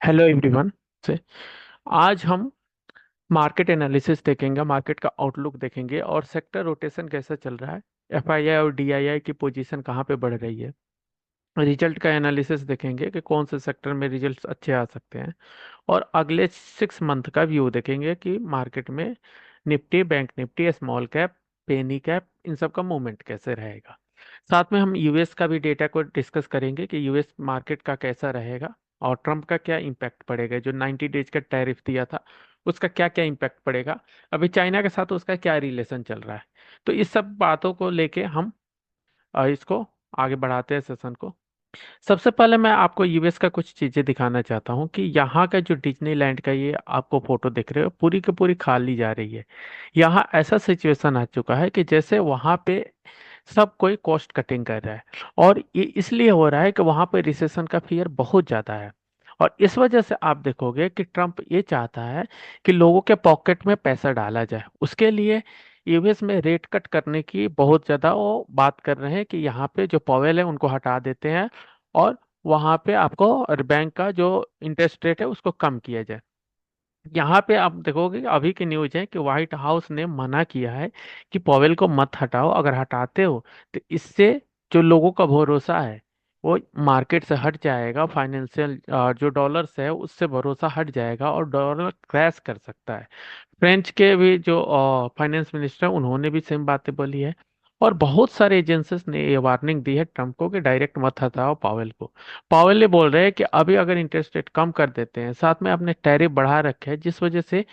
Hello everyone से आज हम मार्केट एनालिसिस देखेंगे। मार्केट का आउटलुक देखेंगे और सेक्टर रोटेशन कैसा चल रहा है। एफआईआई और डीआईआई की पोजीशन कहाँ पे बढ़ रही है। रिजल्ट का एनालिसिस देखेंगे कि कौन से सेक्टर में रिजल्ट्स अच्छे आ सकते हैं। और अगले 6 मंथ का व्यू देखेंगे कि मार्केट में Nifty, bank Nifty, small cap, penny cap, इन सब का मूवमेंट कैसे रहेगा। साथ में हम यूएस का भी डेटा को डिस्कस करेंगे कि यूएस मार्केट का कैसा रहेगा और ट्रम्प का क्या इम्पैक्ट पड़ेगा। जो 90 डेज का टैरिफ दिया था उसका क्या क्या इम्पैक्ट पड़ेगा। अभी चाइना के साथ उसका क्या रिलेशन चल रहा है। तो इस सब बातों को लेके हम इसको आगे बढ़ाते हैं सेशन को। सबसे पहले मैं आपको यूएस का कुछ चीजें दिखाना चाहता हूँ कि यहाँ का जो डिज्नीलैंड का ये आपको फोटो दिख रहे हो पूरी की पूरी खाली जा रही है। यहाँ ऐसा सिचुएशन आ चुका है कि जैसे वहाँ पे सब कोई कॉस्ट कटिंग कर रहा है। और ये इसलिए हो रहा है कि वहाँ पे रिसेशन का फियर बहुत ज्यादा है। और इस वजह से आप देखोगे कि ट्रम्प ये चाहता है कि लोगों के पॉकेट में पैसा डाला जाए। उसके लिए यूएस में रेट कट करने की बहुत ज्यादा वो बात कर रहे हैं कि यहाँ पे जो पॉवेल है उनको हटा देते हैं और वहां पे आपको बैंक का जो इंटरेस्ट रेट है उसको कम किया जाए। यहाँ पे आप देखोगे कि अभी की न्यूज है कि व्हाइट हाउस ने मना किया है कि पॉवेल को मत हटाओ। अगर हटाते हो तो इससे जो लोगों का भरोसा है वो मार्केट से हट जाएगा। फाइनेंशियल जो डॉलर्स है उससे भरोसा हट जाएगा और डॉलर क्रैश कर सकता है। फ्रेंच के भी जो फाइनेंस मिनिस्टर उन्होंने भी सेम बातें बोली है। और बहुत सारे एजेंसीज ने ये वार्निंग दी है ट्रम्प को कि डायरेक्ट मत हटाओ पावेल को। पावेल ने बोल रहे हैं कि अभी अगर इंटरेस्ट रेट कम कर देते हैं, साथ में अपने टैरिफ बढ़ा रखे हैं, जिस वजह से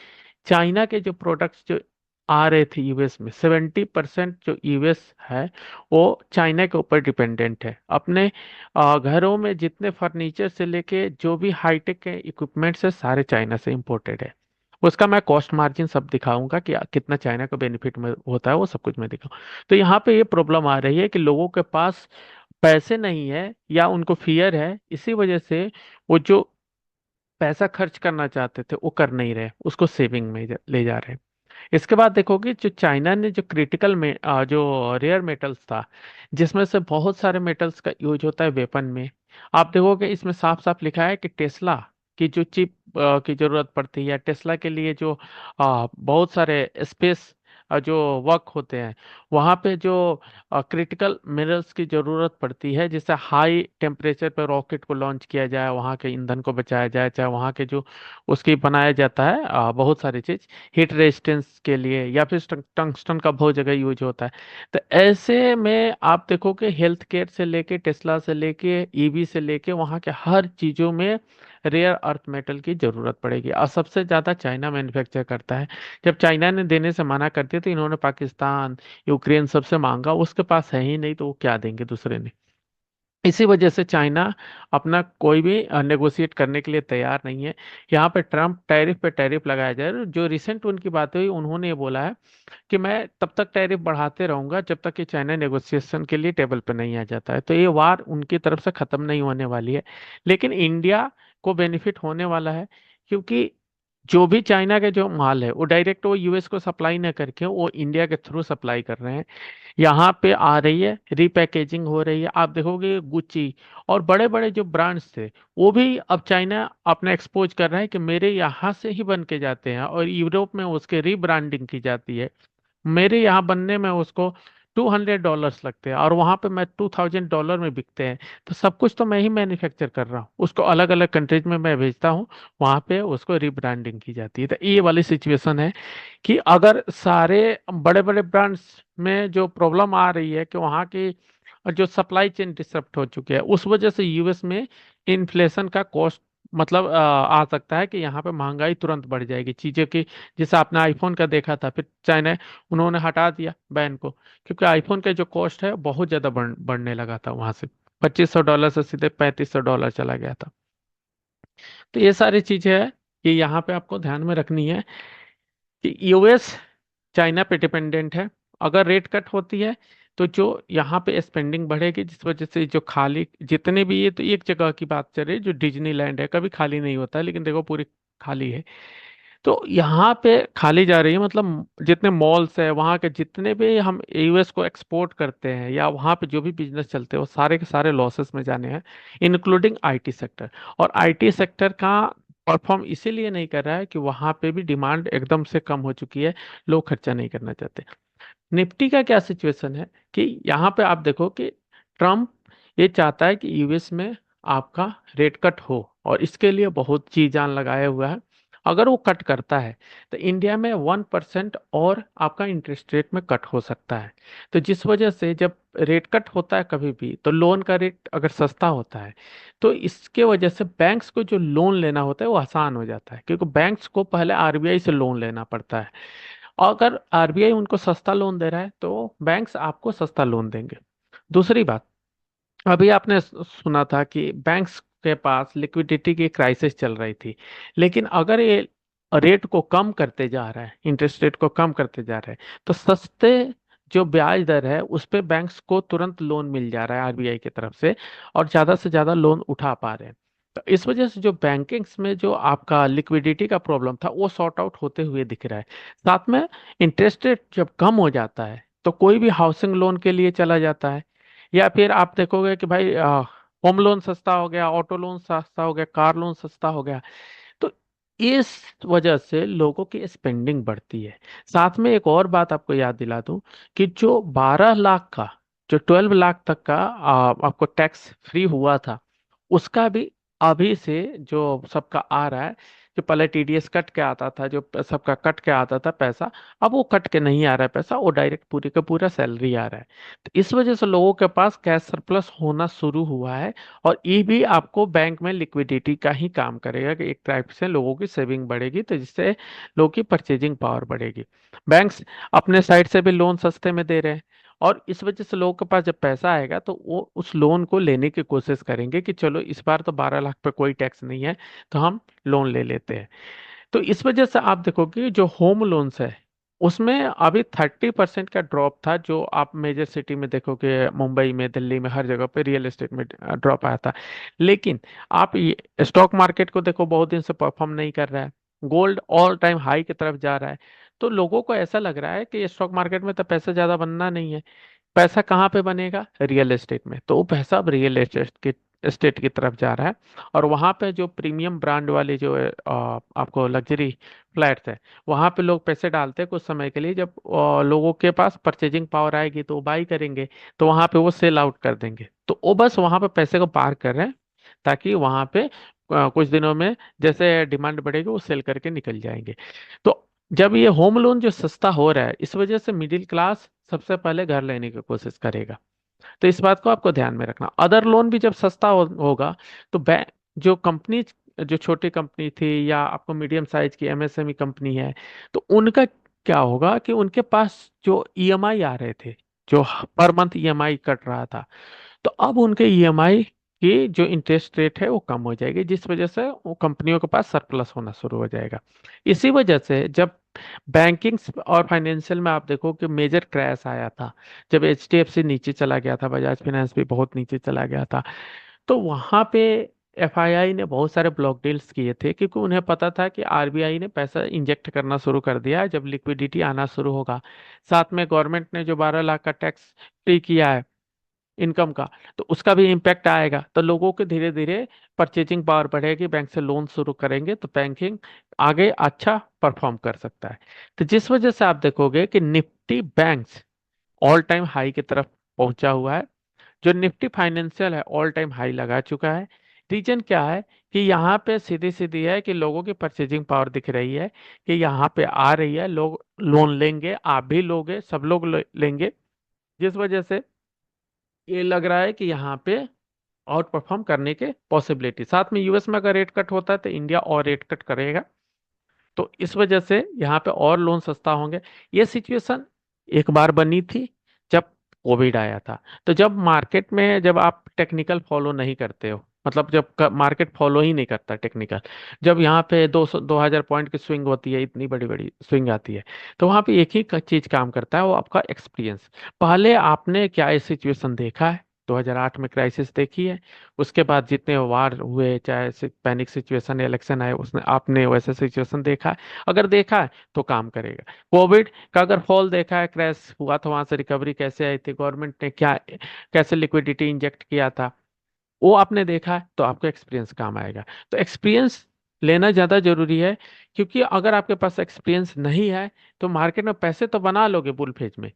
चाइना के जो प्रोडक्ट्स जो आ रहे थे यूएस में 70% जो यूएस है वो चाइना के ऊपर डिपेंडेंट है। अपने घरों में जितने फर्नीचर से लेके जो भी हाईटेक के इक्विपमेंट्स है सारे चाइना से इंपोर्टेड है। उसका मैं कॉस्ट मार्जिन सब दिखाऊंगा कि कितना चाइना का बेनिफिट में होता है, वो सब कुछ मैं दिखाऊं। तो यहाँ पे ये प्रॉब्लम आ रही है कि लोगों के पास पैसे नहीं है या उनको फियर है, इसी वजह से वो जो पैसा खर्च करना चाहते थे वो कर नहीं रहे, उसको सेविंग में ले जा रहे हैं। इसके बाद देखोगे जो चाइना ने जो क्रिटिकल में जो रेयर मेटल्स था, जिसमें से बहुत सारे मेटल्स का यूज होता है वेपन में। आप देखोगे इसमें साफ साफ लिखा है कि टेस्ला की जो चिप की जरूरत पड़ती है, टेस्ला के लिए जो बहुत सारे स्पेस जो वर्क होते हैं वहाँ पे जो क्रिटिकल मिनरल्स की जरूरत पड़ती है, जिससे हाई टेम्परेचर पर रॉकेट को लॉन्च किया जाए, वहाँ के ईंधन को बचाया जाए, चाहे वहाँ के जो उसकी बनाया जाता है बहुत सारी चीज हीट रेजिस्टेंस के लिए, या फिर टंगस्टन का बहुत जगह यूज होता है। तो ऐसे में आप देखो कि हेल्थ केयर से लेके टेस्ला से लेके ईवी से लेके वहाँ के हर चीजों में रेयर अर्थ मेटल की जरूरत पड़ेगी। और सबसे ज्यादा चाइना मैन्युफैक्चर करता है। जब चाइना ने देने से मना कर दिया तो इन्होंने पाकिस्तान, यूक्रेन सबसे मांगा। उसके पास है ही नहीं तो वो क्या देंगे दूसरे ने। इसी वजह से चाइना अपना कोई भी नेगोशिएट करने के लिए तैयार नहीं है। यहाँ पे ट्रम्प टैरिफ पे टैरिफ लगाया जाए। जो रिसेंट उनकी बातें हुई उन्होंने ये बोला है कि मैं तब तक टैरिफ बढ़ाते रहूंगा जब तक कि चाइना नेगोशिएशन के लिए टेबल पर नहीं आ जाता है। तो ये वार उनकी तरफ से खत्म नहीं होने वाली है, लेकिन इंडिया को बेनिफिट होने वाला है। क्योंकि जो भी चाइना के जो माल है वो डायरेक्ट वो यूएस को सप्लाई न करके वो इंडिया के थ्रू सप्लाई कर रहे हैं। यहाँ पे आ रही है, रीपैकेजिंग हो रही है। आप देखोगे गुच्ची और बड़े बड़े जो ब्रांड्स थे वो भी अब चाइना अपना एक्सपोज कर रहा है कि मेरे यहाँ से ही बन के जाते हैं और यूरोप में उसके रीब्रांडिंग की जाती है। मेरे यहाँ बनने में उसको $200 लगते हैं और वहां पे मैं $2000 में बिकते हैं। तो सब कुछ तो मैं ही मैन्युफैक्चर कर रहा हूँ, उसको अलग अलग कंट्रीज में मैं भेजता हूँ, वहां पे उसको रीब्रांडिंग की जाती है। तो ये वाली सिचुएशन है कि अगर सारे बड़े बड़े ब्रांड्स में जो प्रॉब्लम आ रही है कि वहाँ की जो सप्लाई चेन डिसरप्ट हो चुकी है, उस वजह से यूएस में इन्फ्लेशन का कॉस्ट मतलब आ सकता है कि यहाँ पे महंगाई तुरंत बढ़ जाएगी चीजें की। जैसे आपने आईफोन का देखा था, फिर चाइना उन्होंने हटा दिया बैन को, क्योंकि आईफोन का जो कॉस्ट है बहुत ज्यादा बढ़ने लगा था वहां से। $2500 से सीधे $3500 चला गया था। तो ये सारी चीजें है कि यहाँ पे आपको ध्यान में रखनी है कि यूएस चाइना पे डिपेंडेंट है। अगर रेट कट होती है तो जो यहाँ पे स्पेंडिंग बढ़ेगी, जिस वजह से जो खाली जितने भी, ये तो एक जगह की बात चल रही है जो डिज्नीलैंड है, कभी खाली नहीं होता है, लेकिन देखो पूरी खाली है। तो यहाँ पे खाली जा रही है, मतलब जितने मॉल्स है वहाँ के, जितने भी हम यूएस को एक्सपोर्ट करते हैं या वहाँ पे जो भी बिजनेस चलते हैं वो सारे के सारे लॉसेस में जाने हैं, इंक्लूडिंग आईटी सेक्टर। और आईटी सेक्टर का परफॉर्म इसीलिए नहीं कर रहा है कि वहाँ पे भी डिमांड एकदम से कम हो चुकी है, लोग खर्चा नहीं करना चाहते। निफ्टी का क्या सिचुएशन है कि यहाँ पे आप देखो कि ट्रम्प ये चाहता है कि यूएस में आपका रेट कट हो, और इसके लिए बहुत जी जान लगाया हुआ है। अगर वो कट करता है तो इंडिया में 1% और आपका इंटरेस्ट रेट में कट हो सकता है। तो जिस वजह से जब रेट कट होता है कभी भी, तो लोन का रेट अगर सस्ता होता है तो इसके वजह से बैंक्स को जो लोन लेना होता है वो आसान हो जाता है, क्योंकि बैंक्स को पहले आरबीआई से लोन लेना पड़ता है। अगर आरबीआई उनको सस्ता लोन दे रहा है तो बैंक्स आपको सस्ता लोन देंगे। दूसरी बात, अभी आपने सुना था कि बैंक्स के पास लिक्विडिटी की क्राइसिस चल रही थी, लेकिन अगर ये रेट को कम करते जा रहा है, इंटरेस्ट रेट को कम करते जा रहा है, तो सस्ते जो ब्याज दर है उस पे बैंक्स को तुरंत लोन मिल जा रहा है आरबीआई की तरफ से, और ज्यादा से ज्यादा लोन उठा पा रहे हैं। तो इस वजह से जो बैंकिंग्स में जो आपका लिक्विडिटी का प्रॉब्लम था वो सॉर्ट आउट होते हुए दिख रहा है। साथ में इंटरेस्ट रेट जब कम हो जाता है तो कोई भी हाउसिंग लोन के लिए चला जाता है, या फिर आप देखोगे कि भाई होम लोन सस्ता हो गया, ऑटो लोन सस्ता हो गया, कार लोन सस्ता हो गया। तो इस वजह से लोगों की स्पेंडिंग बढ़ती है। साथ में एक और बात आपको याद दिला दूं कि जो 12 लाख का, जो 12 लाख तक का आपको टैक्स फ्री हुआ था, उसका भी अभी से जो सबका आ रहा है, जो पहले टीडीएस कट के आता था, जो सबका कट के आता था पैसा, अब वो कट के नहीं आ रहा है पैसा, वो डायरेक्ट पूरी का पूरा सैलरी आ रहा है। तो इस वजह से लोगों के पास कैश सरप्लस होना शुरू हुआ है। और ये भी आपको बैंक में लिक्विडिटी का ही काम करेगा कि एक टाइप से लोगों की सेविंग बढ़ेगी, तो जिससे लोगों की परचेजिंग पावर बढ़ेगी। बैंक्स अपने साइड से भी लोन सस्ते में दे रहे हैं, और इस वजह से लोगों के पास जब पैसा आएगा तो वो उस लोन को लेने की कोशिश करेंगे कि चलो इस बार तो 12 लाख पे कोई टैक्स नहीं है, तो हम लोन ले लेते हैं। तो इस वजह से आप देखोगे जो होम लोन्स है उसमें अभी 30% का ड्रॉप था, जो आप मेजर सिटी में देखोगे, मुंबई में, दिल्ली में, हर जगह पे रियल एस्टेट में ड्रॉप आया था। लेकिन आप स्टॉक मार्केट को देखो, बहुत दिन से परफॉर्म नहीं कर रहा है, गोल्ड ऑल टाइम हाई की तरफ जा रहा है। तो लोगों को ऐसा लग रहा है कि स्टॉक मार्केट में तो पैसा ज्यादा बनना नहीं है, पैसा कहाँ पे बनेगा, रियल एस्टेट में। तो वो पैसा अब रियल एस्टेट की तरफ जा रहा है। और वहाँ पे जो प्रीमियम ब्रांड वाले जो आपको लग्जरी फ्लैट्स है, वहाँ पे लोग पैसे डालते हैं कुछ समय के लिए, जब लोगों के पास परचेजिंग पावर आएगी तो वो बाई करेंगे, तो वहाँ पे वो सेल आउट कर देंगे। तो वो बस वहाँ पे पैसे को पार कर रहे हैं, ताकि वहाँ पे कुछ दिनों में जैसे डिमांड बढ़ेगी वो सेल करके निकल जाएंगे। तो जब ये होम लोन जो सस्ता हो रहा है, इस वजह से मिडिल क्लास सबसे पहले घर लेने की कोशिश करेगा। तो इस बात को आपको ध्यान में रखना। अदर लोन भी जब सस्ता होगा तो बैंक, जो कंपनी, जो छोटी कंपनी थी या आपको मीडियम साइज की एमएसएमई कंपनी है, तो उनका क्या होगा कि उनके पास जो ईएमआई आ रहे थे, जो पर मंथ ईएमआई कट रहा था, तो अब उनके ईएमआई की जो इंटरेस्ट रेट है वो कम हो जाएगी, जिस वजह से वो कंपनियों के पास सरप्लस होना शुरू हो जाएगा। इसी वजह से जब बैंकिंग और फाइनेंशियल में आप देखो कि मेजर क्रैश आया था, जब एचडीएफसी नीचे चला गया था, बजाज फाइनेंस भी बहुत नीचे चला गया था, तो वहां पे एफआईआई ने बहुत सारे ब्लॉक डील्स किए थे, क्योंकि उन्हें पता था कि आरबीआई ने पैसा इंजेक्ट करना शुरू कर दिया है, जब लिक्विडिटी आना शुरू होगा। साथ में गवर्नमेंट ने जो 12 लाख का टैक्स फ्री किया है इनकम का, तो उसका भी इम्पैक्ट आएगा। तो लोगों के धीरे धीरे परचेजिंग पावर बढ़ेगी, बैंक से लोन शुरू करेंगे, तो बैंकिंग आगे अच्छा परफॉर्म कर सकता है। तो जिस वजह से आप देखोगे कि Nifty banks all time high की तरफ पहुंचा हुआ है, जो निफ्टी फाइनेंशियल है ऑल टाइम हाई लगा चुका है। रीजन क्या है कि यहाँ पे सीधी सीधी है कि लोगों की परचेजिंग पावर दिख रही है, कि यहाँ पे आ रही है, लोग लोन लेंगे, आप भी लोगे, सब लोग लेंगे, जिस वजह से ये लग रहा है कि यहाँ पे आउट परफॉर्म करने के पॉसिबिलिटी। साथ में यूएस में अगर रेट कट होता है तो इंडिया और रेट कट करेगा, तो इस वजह से यहाँ पे और लोन सस्ता होंगे। ये सिचुएशन एक बार बनी थी जब कोविड आया था। तो जब मार्केट में, जब आप टेक्निकल फॉलो नहीं करते हो, मतलब जब मार्केट फॉलो ही नहीं करता टेक्निकल, जब यहाँ पे 200-2000 पॉइंट की स्विंग होती है, इतनी बड़ी बड़ी स्विंग आती है, तो वहाँ पे एक ही चीज काम करता है, वो आपका एक्सपीरियंस। पहले आपने क्या ये सिचुएशन देखा है, 2008 में क्राइसिस देखी है। उसके बाद जितने वार हुए, चाहे पैनिक सिचुएशन, इलेक्शन आए, उसने आपने वैसा सिचुएशन देखा है? अगर देखा है तो काम करेगा। कोविड का अगर फॉल देखा है, क्रैश हुआ था, वहां से रिकवरी कैसे आई थी, गवर्नमेंट ने क्या कैसे लिक्विडिटी इंजेक्ट किया था, वो आपने देखा है, तो आपको एक्सपीरियंस काम आएगा। तो एक्सपीरियंस लेना ज्यादा जरूरी है, क्योंकि अगर आपके पास एक्सपीरियंस नहीं है तो मार्केट में पैसे तो बना लोगे बुल फेज में,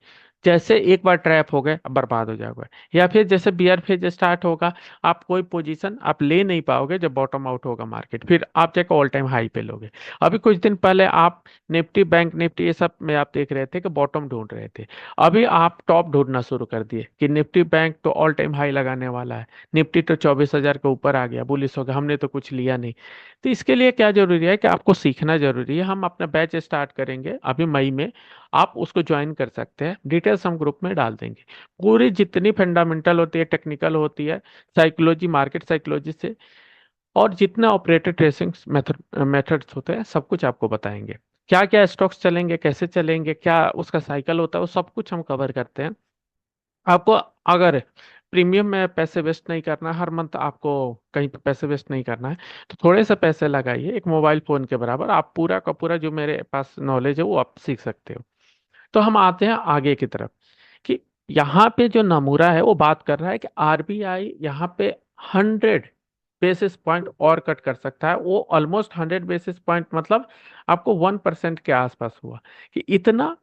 जैसे एक बार ट्रैप हो गए अब बर्बाद हो जाओगे, या फिर जैसे बियर फेज स्टार्ट होगा, आप कोई पोजीशन आप ले नहीं पाओगे, जब बॉटम आउट होगा मार्केट फिर आप जाकर ऑल टाइम हाई पे लोगे। अभी कुछ दिन पहले आप निफ्टी, बैंक निफ्टी, ये सब में आप देख रहे थे कि बॉटम ढूंढ रहे थे, अभी आप टॉप ढूंढना शुरू कर दिए कि निफ्टी बैंक तो ऑल टाइम हाई लगाने वाला है, निफ्टी तो 24,000 के ऊपर आ गया, बुलिश हो गया, हमने तो कुछ लिया नहीं। तो इसके लिए क्या जरूरी है कि आपको सीखना जरूरी है। हम अपना बैच स्टार्ट करेंगे अभी मई में, आप उसको ज्वाइन कर सकते हैं, डिटेल्स हम ग्रुप में डाल देंगे। पूरी जितनी फंडामेंटल होती है, टेक्निकल होती है, साइकोलॉजी, मार्केट साइकोलॉजी से, और जितना ऑपरेटर ट्रेसिंग मेथड्स होते हैं, सब कुछ आपको बताएंगे। क्या क्या स्टॉक्स चलेंगे, कैसे चलेंगे, क्या उसका साइकिल होता है, वो सब कुछ हम कवर करते हैं। आपको अगर प्रीमियम में पैसे वेस्ट नहीं करना, हर मंथ आपको कहीं पे पैसे वेस्ट नहीं करना है, तो थोड़े से पैसे लगाइए, एक मोबाइल फोन के बराबर आप पूरा का पूरा जो मेरे पास नॉलेज है वो आप सीख सकते हो। तो हम आते हैं आगे की तरफ, कि यहाँ पे जो नमूरा है वो बात कर रहा है कि आरबीआई यहाँ पे 100 बेसिस पॉइंट और कट कर सकता है। वो ऑलमोस्ट 100 बेसिस पॉइंट, मतलब आपको 1% के आसपास हुआ, कि इतना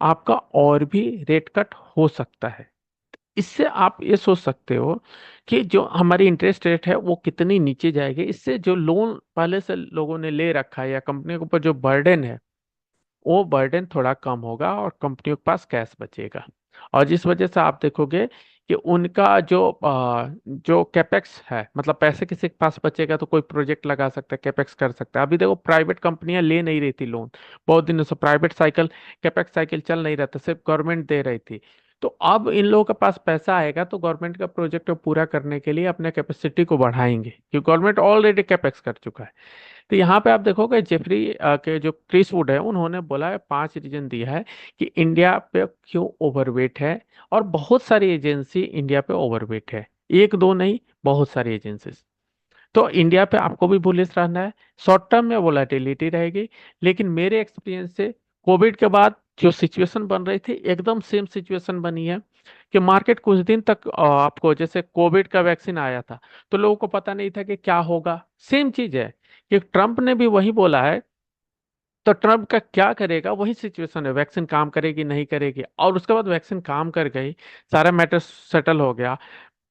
आपका और भी रेट कट हो सकता है। इससे आप ये सोच सकते हो कि जो हमारी इंटरेस्ट रेट है वो कितनी नीचे जाएगी, इससे जो लोन पहले से लोगों ने ले रखा है या कंपनी के ऊपर जो बर्डन है, वो बर्डन थोड़ा कम होगा और कंपनियों के पास कैश बचेगा। और जिस वजह से आप देखोगे कि उनका जो कैपेक्स है, मतलब पैसे किसी के पास बचेगा तो कोई प्रोजेक्ट लगा सकता है, कैपेक्स कर सकता है। अभी देखो प्राइवेट कंपनियां ले नहीं रही थी लोन, बहुत दिनों से प्राइवेट साइकिल, कैपेक्स साइकिल चल नहीं रहा था, सिर्फ गवर्नमेंट दे रही थी। तो अब इन लोगों के पास पैसा आएगा तो गवर्नमेंट का प्रोजेक्ट को पूरा करने के लिए अपने कैपेसिटी को बढ़ाएंगे, क्योंकि गवर्नमेंट ऑलरेडी कैपेक्स कर चुका है। तो यहाँ पे आप देखोगे जेफरी के जो क्रिस वुड है, उन्होंने बोला है, 5 रीजन दिया है कि इंडिया पे क्यों ओवरवेट है, और बहुत सारी एजेंसी इंडिया पे ओवरवेट है, एक दो नहीं, बहुत सारी एजेंसी। तो इंडिया पे आपको भी बुलिश रहना है। शॉर्ट टर्म में वोलेटिलिटी रहेगी, लेकिन मेरे एक्सपीरियंस से कोविड के बाद जो सिचुएशन बन रही थी, एकदम सेम सिचुएशन बनी है, कि मार्केट कुछ दिन तक आपको, जैसे कोविड का वैक्सीन आया था तो लोगों को पता नहीं था कि क्या होगा, सेम चीज है कि ट्रम्प ने भी वही बोला है, तो ट्रम्प का क्या करेगा वही सिचुएशन है, वैक्सीन काम करेगी नहीं करेगी, और उसके बाद वैक्सीन काम कर गई, सारा मैटर सेटल हो गया,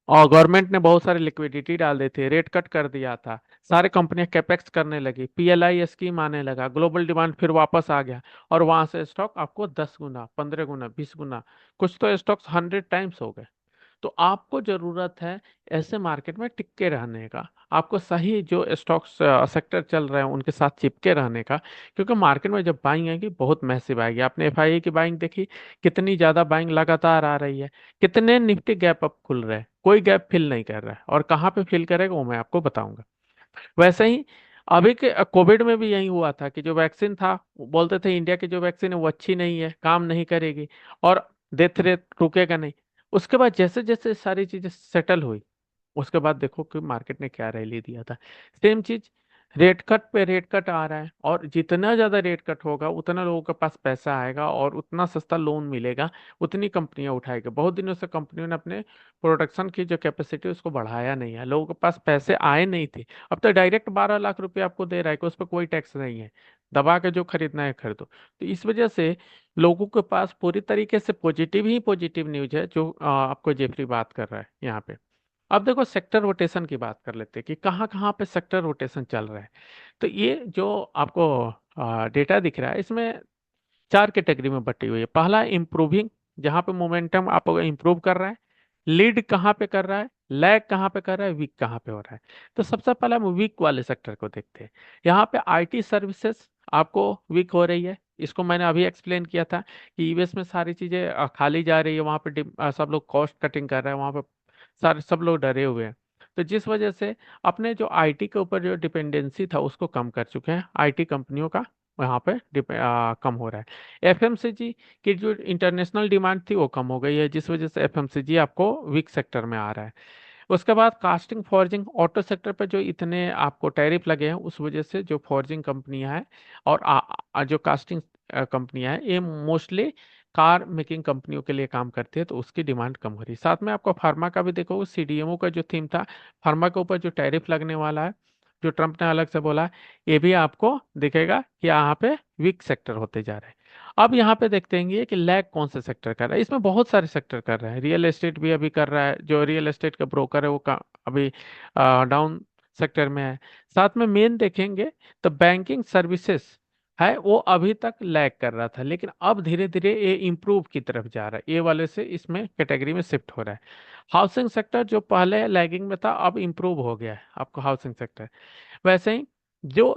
और गवर्नमेंट ने बहुत सारी लिक्विडिटी डाल दी थी, रेट कट कर दिया था, सारे कंपनियां कैपेक्स करने लगी, पीएलआई स्कीम आने लगा, ग्लोबल डिमांड फिर वापस आ गया, और वहां से स्टॉक आपको 10 गुना, 15 गुना, 20 गुना, कुछ तो स्टॉक्स 100 टाइम्स हो गए। तो आपको जरूरत है ऐसे मार्केट में टिक के रहने का, आपको सही जो स्टॉक्स सेक्टर चल रहे हैं उनके साथ चिपके रहने का, क्योंकि मार्केट में जब बाइंग आएगी बहुत मैसिव आएगी। आपने एफआईए की बाइंग देखी, कितनी ज्यादा बाइंग लगातार आ रही है, कितने निफ्टी गैप अप खुल रहे हैं, कोई गैप फिल नहीं कर रहा है, और कहाँ पे फिल करेगा वो मैं आपको बताऊंगा। वैसे ही अभी के कोविड में भी यही हुआ था, कि जो वैक्सीन था वो बोलते थे इंडिया की जो वैक्सीन है वो अच्छी नहीं है, काम नहीं करेगी, और डेथ रेट रुकेगा नहीं। उसके बाद जैसे जैसे सारी चीजें सेटल हुई, उसके बाद देखो कि मार्केट ने क्या रैली दिया था। सेम चीज, रेट कट पे रेट कट आ रहा है, और जितना ज्यादा रेट कट होगा उतना लोगों के पास पैसा आएगा और उतना सस्ता लोन मिलेगा, उतनी कंपनियां उठाएगी। बहुत दिनों से कंपनियों ने अपने प्रोडक्शन की जो कैपेसिटी उसको बढ़ाया नहीं है, लोगों के पास पैसे आए नहीं थे, अब तो डायरेक्ट 12 लाख रुपए आपको दे रहा है कि उस पर कोई टैक्स नहीं है, दबा के जो खरीदना है खरीदो। तो इस वजह से लोगों के पास पूरी तरीके से पॉजिटिव ही पॉजिटिव न्यूज है, जो आपको जेफरी बात कर रहा है यहाँ पे। अब देखो सेक्टर रोटेशन की बात कर लेते हैं कि कहाँ कहाँ पे सेक्टर रोटेशन चल रहा है। तो ये जो आपको डेटा दिख रहा है, इसमें 4 कैटेगरी में बटी हुई है। पहला इम्प्रूविंग, जहाँ पे मोमेंटम आपको इम्प्रूव कर रहा है, लीड कहाँ पे कर रहा है, लैग कहाँ पे कर रहा है, वीक कहाँ पे हो रहा है। तो सबसे पहले हम वीक वाले सेक्टर को देखते हैं। यहाँ पे आईटी सर्विसेज आपको वीक हो रही है, इसको मैंने अभी एक्सप्लेन किया था कि यूएस में सारी चीजें खाली जा रही है, वहाँ पे सब लोग कॉस्ट कटिंग कर रहे हैं, वहाँ पे सारे सब लोग डरे हुए हैं। तो जिस वजह से अपने जो आईटी के ऊपर जो डिपेंडेंसी था उसको कम कर चुके हैं आईटी कंपनियों का, वहाँ पे कम हो रहा है। एफएमसीजी की जो इंटरनेशनल डिमांड थी वो कम हो गई है, जिस वजह से एफएमसीजी आपको वीक सेक्टर में आ रहा है। उसके बाद कास्टिंग फॉर्जिंग ऑटो सेक्टर पे जो इतने आपको टैरिफ लगे हैं उस वजह से जो फॉर्जिंग कंपनियां हैं और जो कास्टिंग कंपनियां हैं ये मोस्टली कार मेकिंग कंपनियों के लिए काम करती है, तो उसकी डिमांड कम हो रही है। साथ में आपको फार्मा का भी देखो, सीडीएमओ का जो थीम था, फार्मा के ऊपर जो टैरिफ लगने वाला है, जो ट्रम्प ने अलग से बोला है, ये भी आपको दिखेगा कि यहाँ पे वीक सेक्टर होते जा रहे हैं। अब यहाँ पे देखते हैं ये कि लैग कौन से सेक्टर कर रहा है। इसमें बहुत सारे सेक्टर कर रहे हैं, रियल एस्टेट भी अभी कर रहा है, जो रियल एस्टेट का ब्रोकर है वो अभी डाउन सेक्टर में है। साथ में मेन देखेंगे तो बैंकिंग सर्विसेज है, वो अभी तक लैग कर रहा था, लेकिन अब धीरे धीरे ये इम्प्रूव की तरफ जा रहा है, ये वाले से इसमें कैटेगरी में शिफ्ट हो रहा है। हाउसिंग सेक्टर जो पहले लैगिंग में था अब इम्प्रूव हो गया है आपको हाउसिंग सेक्टर। वैसे ही जो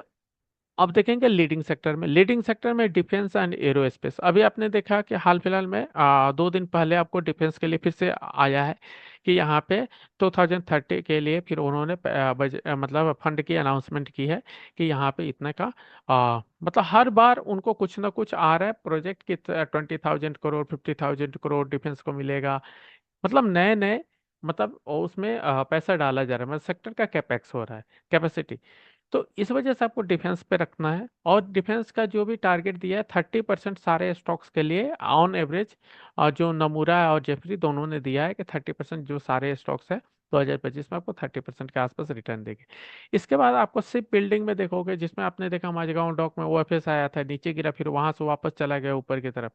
अब देखेंगे लीडिंग सेक्टर में डिफेंस एंड एरोस्पेस। अभी आपने देखा कि हाल फिलहाल में 2 दिन पहले आपको डिफेंस के लिए फिर से आया है कि यहाँ पे 2030 के लिए फिर उन्होंने मतलब फंड की अनाउंसमेंट की है कि यहाँ पे इतने का मतलब हर बार उनको कुछ ना कुछ आ रहा है प्रोजेक्ट की, 20,000 करोड़ 50,000 करोड़ डिफेंस को मिलेगा। मतलब नए नए मतलब उसमें पैसा डाला जा रहा है, मतलब सेक्टर का कैपेक्स हो रहा है, कैपेसिटी। तो इस वजह से आपको डिफेंस पे रखना है, और डिफेंस का जो भी टारगेट दिया है 30% सारे स्टॉक्स के लिए ऑन एवरेज, जो नमूरा और जेफरी दोनों ने दिया है कि 30% जो सारे स्टॉक्स है 2025 में आपको 30% के आसपास रिटर्न देंगे। इसके बाद आपको शिप बिल्डिंग में देखोगे, जिसमें आपने देखा माझगांव डॉक में ओएफएस आया था, नीचे गिरा, फिर वहां से वापस चला गया ऊपर की तरफ।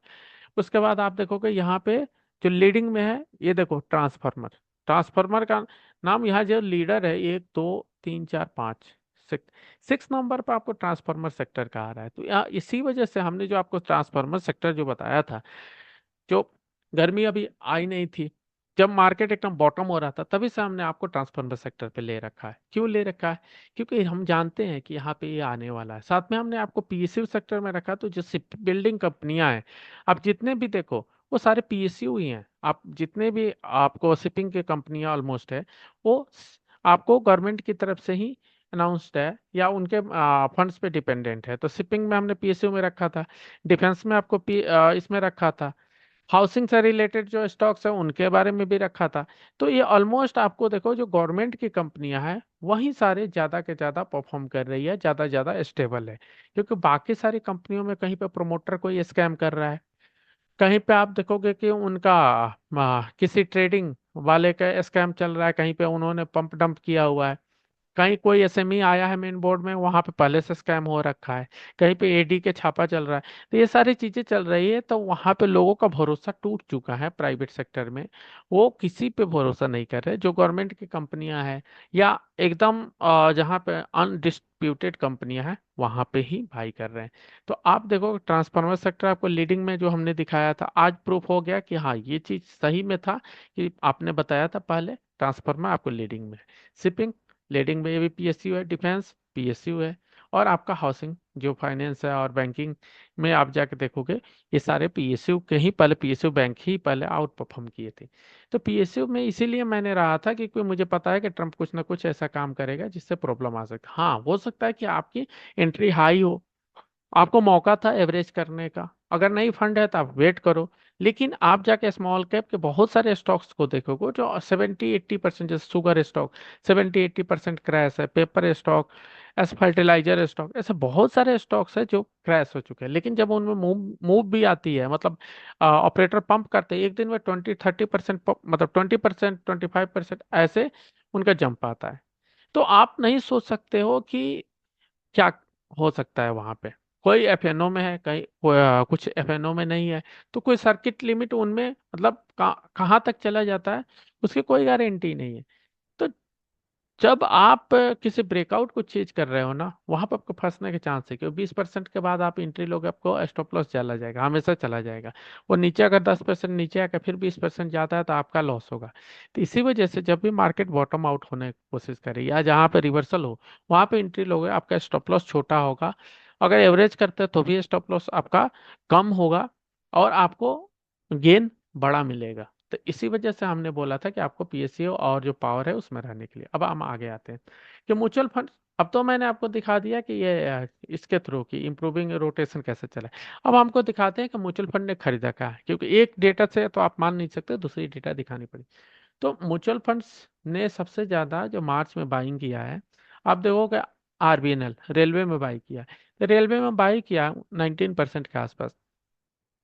उसके बाद आप देखोगे यहाँ पे जो लीडिंग में है, ये देखो ट्रांसफार्मर। ट्रांसफार्मर का नाम, यहाँ जो लीडर है 1 2 3 4 5, 6 नंबर पर आपको ट्रांसफार्मर सेक्टर का आ रहा है। तो यहाँ इसी वजह से हमने जो आपको ट्रांसफार्मर सेक्टर जो बताया था, जो गर्मी अभी आई नहीं थी, जब मार्केट एकदम बॉटम हो रहा था, तभी से हमने आपको ट्रांसफार्मर सेक्टर पे ले रखा है। क्यों ले रखा है? क्योंकि हम जानते हैं कि यहाँ पे ये आने वाला है। साथ में हमने आपको पीएसयू सेक्टर में रखा, तो जो शिप बिल्डिंग कंपनियां हैं, आप जितने भी देखो वो सारे पीएसयू ही हैं। आप जितने भी आपको शिपिंग की कंपनियां ऑलमोस्ट है, वो आपको गवर्नमेंट की तरफ से ही अनाउंस्ड है या उनके फंड्स पे डिपेंडेंट है। तो शिपिंग में हमने पीएसयू में रखा था, डिफेंस में आपको इसमें रखा था, हाउसिंग से रिलेटेड जो स्टॉक्स है उनके बारे में भी रखा था। तो ये ऑलमोस्ट आपको देखो जो गवर्नमेंट की कंपनियां हैं वही सारे ज्यादा के ज्यादा परफॉर्म कर रही है, ज्यादा स्टेबल है। क्योंकि बाकी सारी कंपनियों में कहीं पे प्रोमोटर कोई स्कैम कर रहा है, कहीं पे आप देखोगे कि उनका किसी ट्रेडिंग वाले का स्कैम चल रहा है, कहीं पे उन्होंने पंप डंप किया हुआ है, कहीं कोई एसएमई आया है मेन बोर्ड में, वहां पे पहले से स्कैम हो रखा है, कहीं पे एडी के छापा चल रहा है। तो ये सारी चीजें चल रही है, तो वहां पे लोगों का भरोसा टूट चुका है प्राइवेट सेक्टर में। वो किसी पे भरोसा नहीं कर रहे। जो गवर्नमेंट की कंपनियां हैं या एकदम जहाँ पे अनडिस्प्यूटेड कंपनियां हैं वहां पे ही भाई कर रहे हैं। तो आप देखो ट्रांसफार्मर सेक्टर आपको लीडिंग में जो हमने दिखाया था, आज प्रूफ हो गया कि हाँ ये चीज सही में था कि आपने बताया था पहले, ट्रांसफार्मर आपको लीडिंग में है। शिपिंग लीडिंग में ये भी पीएसयू है, डिफेंस पीएसयू है, और आपका हाउसिंग जो फाइनेंस है और बैंकिंग में आप जाके देखोगे ये सारे पीएसयू के ही, पहले पीएसयू बैंक ही पहले आउट परफॉर्म किए थे। तो पीएसयू में इसीलिए मैंने रहा था कि कोई, मुझे पता है कि ट्रम्प कुछ ना कुछ ऐसा काम करेगा जिससे प्रॉब्लम आ सकता है। हाँ हो सकता है कि आपकी एंट्री हाई हो, आपको मौका था एवरेज करने का, अगर नहीं फंड है तो आप वेट करो। लेकिन आप जाके स्मॉल कैप के बहुत सारे स्टॉक्स को देखोगे जो 70-80%, जैसे शुगर स्टॉक 70-80% क्रैश है, पेपर स्टॉक, एस फर्टिलाइजर स्टॉक, ऐसे बहुत सारे स्टॉक्स है जो क्रैश हो चुके हैं। लेकिन जब उनमें मूव मूव भी आती है, मतलब ऑपरेटर पंप करते हैं एक दिन में 20-30%, मतलब 20% 25% ऐसे उनका जंप आता है। तो आप नहीं सोच सकते हो कि क्या हो सकता है वहां पे। कोई एफएनओ में है, कुछ एफएनओ में नहीं है। तो कोई सर्किट लिमिट उनमें मतलब कहाँ तक चला जाता है उसकी कोई गारंटी नहीं है। तो जब आप किसी ब्रेकआउट को चेज कर रहे हो ना, वहां पर आपको फंसने के चांस है, क्योंकि 20% के बाद आप एंट्री लोगे, आपको स्टॉप लॉस चला जाएगा, हमेशा चला जाएगा। वो नीचे अगर 10% नीचे आकर फिर 20% जाता है तो आपका लॉस होगा। तो इसी वजह से जब भी मार्केट बॉटम आउट होने की कोशिश करे या जहाँ पे रिवर्सल हो, वहां पे एंट्री लोगे, आपका स्टॉप लॉस छोटा होगा। अगर एवरेज करते हैं तो भी स्टॉप लॉस आपका कम होगा और आपको गेन बड़ा मिलेगा। तो इसी वजह से हमने बोला था कि आपको पीएसयू और जो पावर है उसमें रहने के लिए। अब हम आगे आते हैं कि म्यूचुअल फंड। अब तो मैंने आपको दिखा दिया कि ये इसके थ्रू कि इंप्रूविंग रोटेशन कैसे चला है। अब हमको दिखाते हैं कि म्यूचुअल फंड ने खरीदा क्या है, क्योंकि एक डेटा से तो आप मान नहीं सकते, दूसरी डेटा दिखानी पड़ी। तो म्यूचुअल फंड्स ने सबसे ज्यादा जो मार्च में बाइंग किया है, आप देखोगे आरबीएनएल रेलवे में बाई किया है। तो रेलवे में बाई किया 19% के आसपास।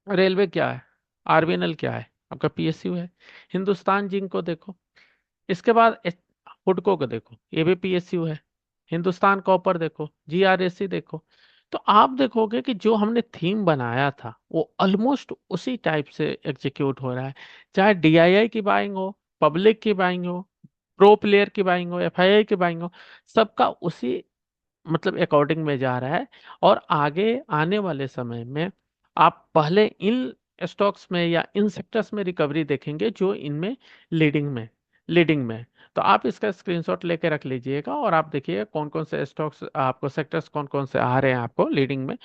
रेलवे क्या है, आरबीएनएल क्या है, आपका पीएसयू है। हिंदुस्तान जिंक को देखो, इसके बाद हुडको को देखो, ये भी पीएसयू है। हिंदुस्तान कॉपर देखो, जीआरएससी देखो। तो आप देखोगे कि जो हमने थीम बनाया था वो ऑलमोस्ट उसी टाइप से एग्जीक्यूट हो रहा है। चाहे डीआईआई की बाइंग हो, पब्लिक की बाइंग हो, प्रो प्लेयर की बाइंग हो, एफआईआई की बाइंग हो, सबका उसी मतलब अकॉर्डिंग में जा रहा है। और आगे आने वाले समय में आप पहले इन स्टॉक्स में या इन सेक्टर्स में रिकवरी देखेंगे जो इनमें लीडिंग में है। तो आप इसका स्क्रीनशॉट लेके रख लीजिएगा और आप देखिए कौन कौन से स्टॉक्स आपको, सेक्टर्स कौन कौन से आ रहे हैं आपको लीडिंग में।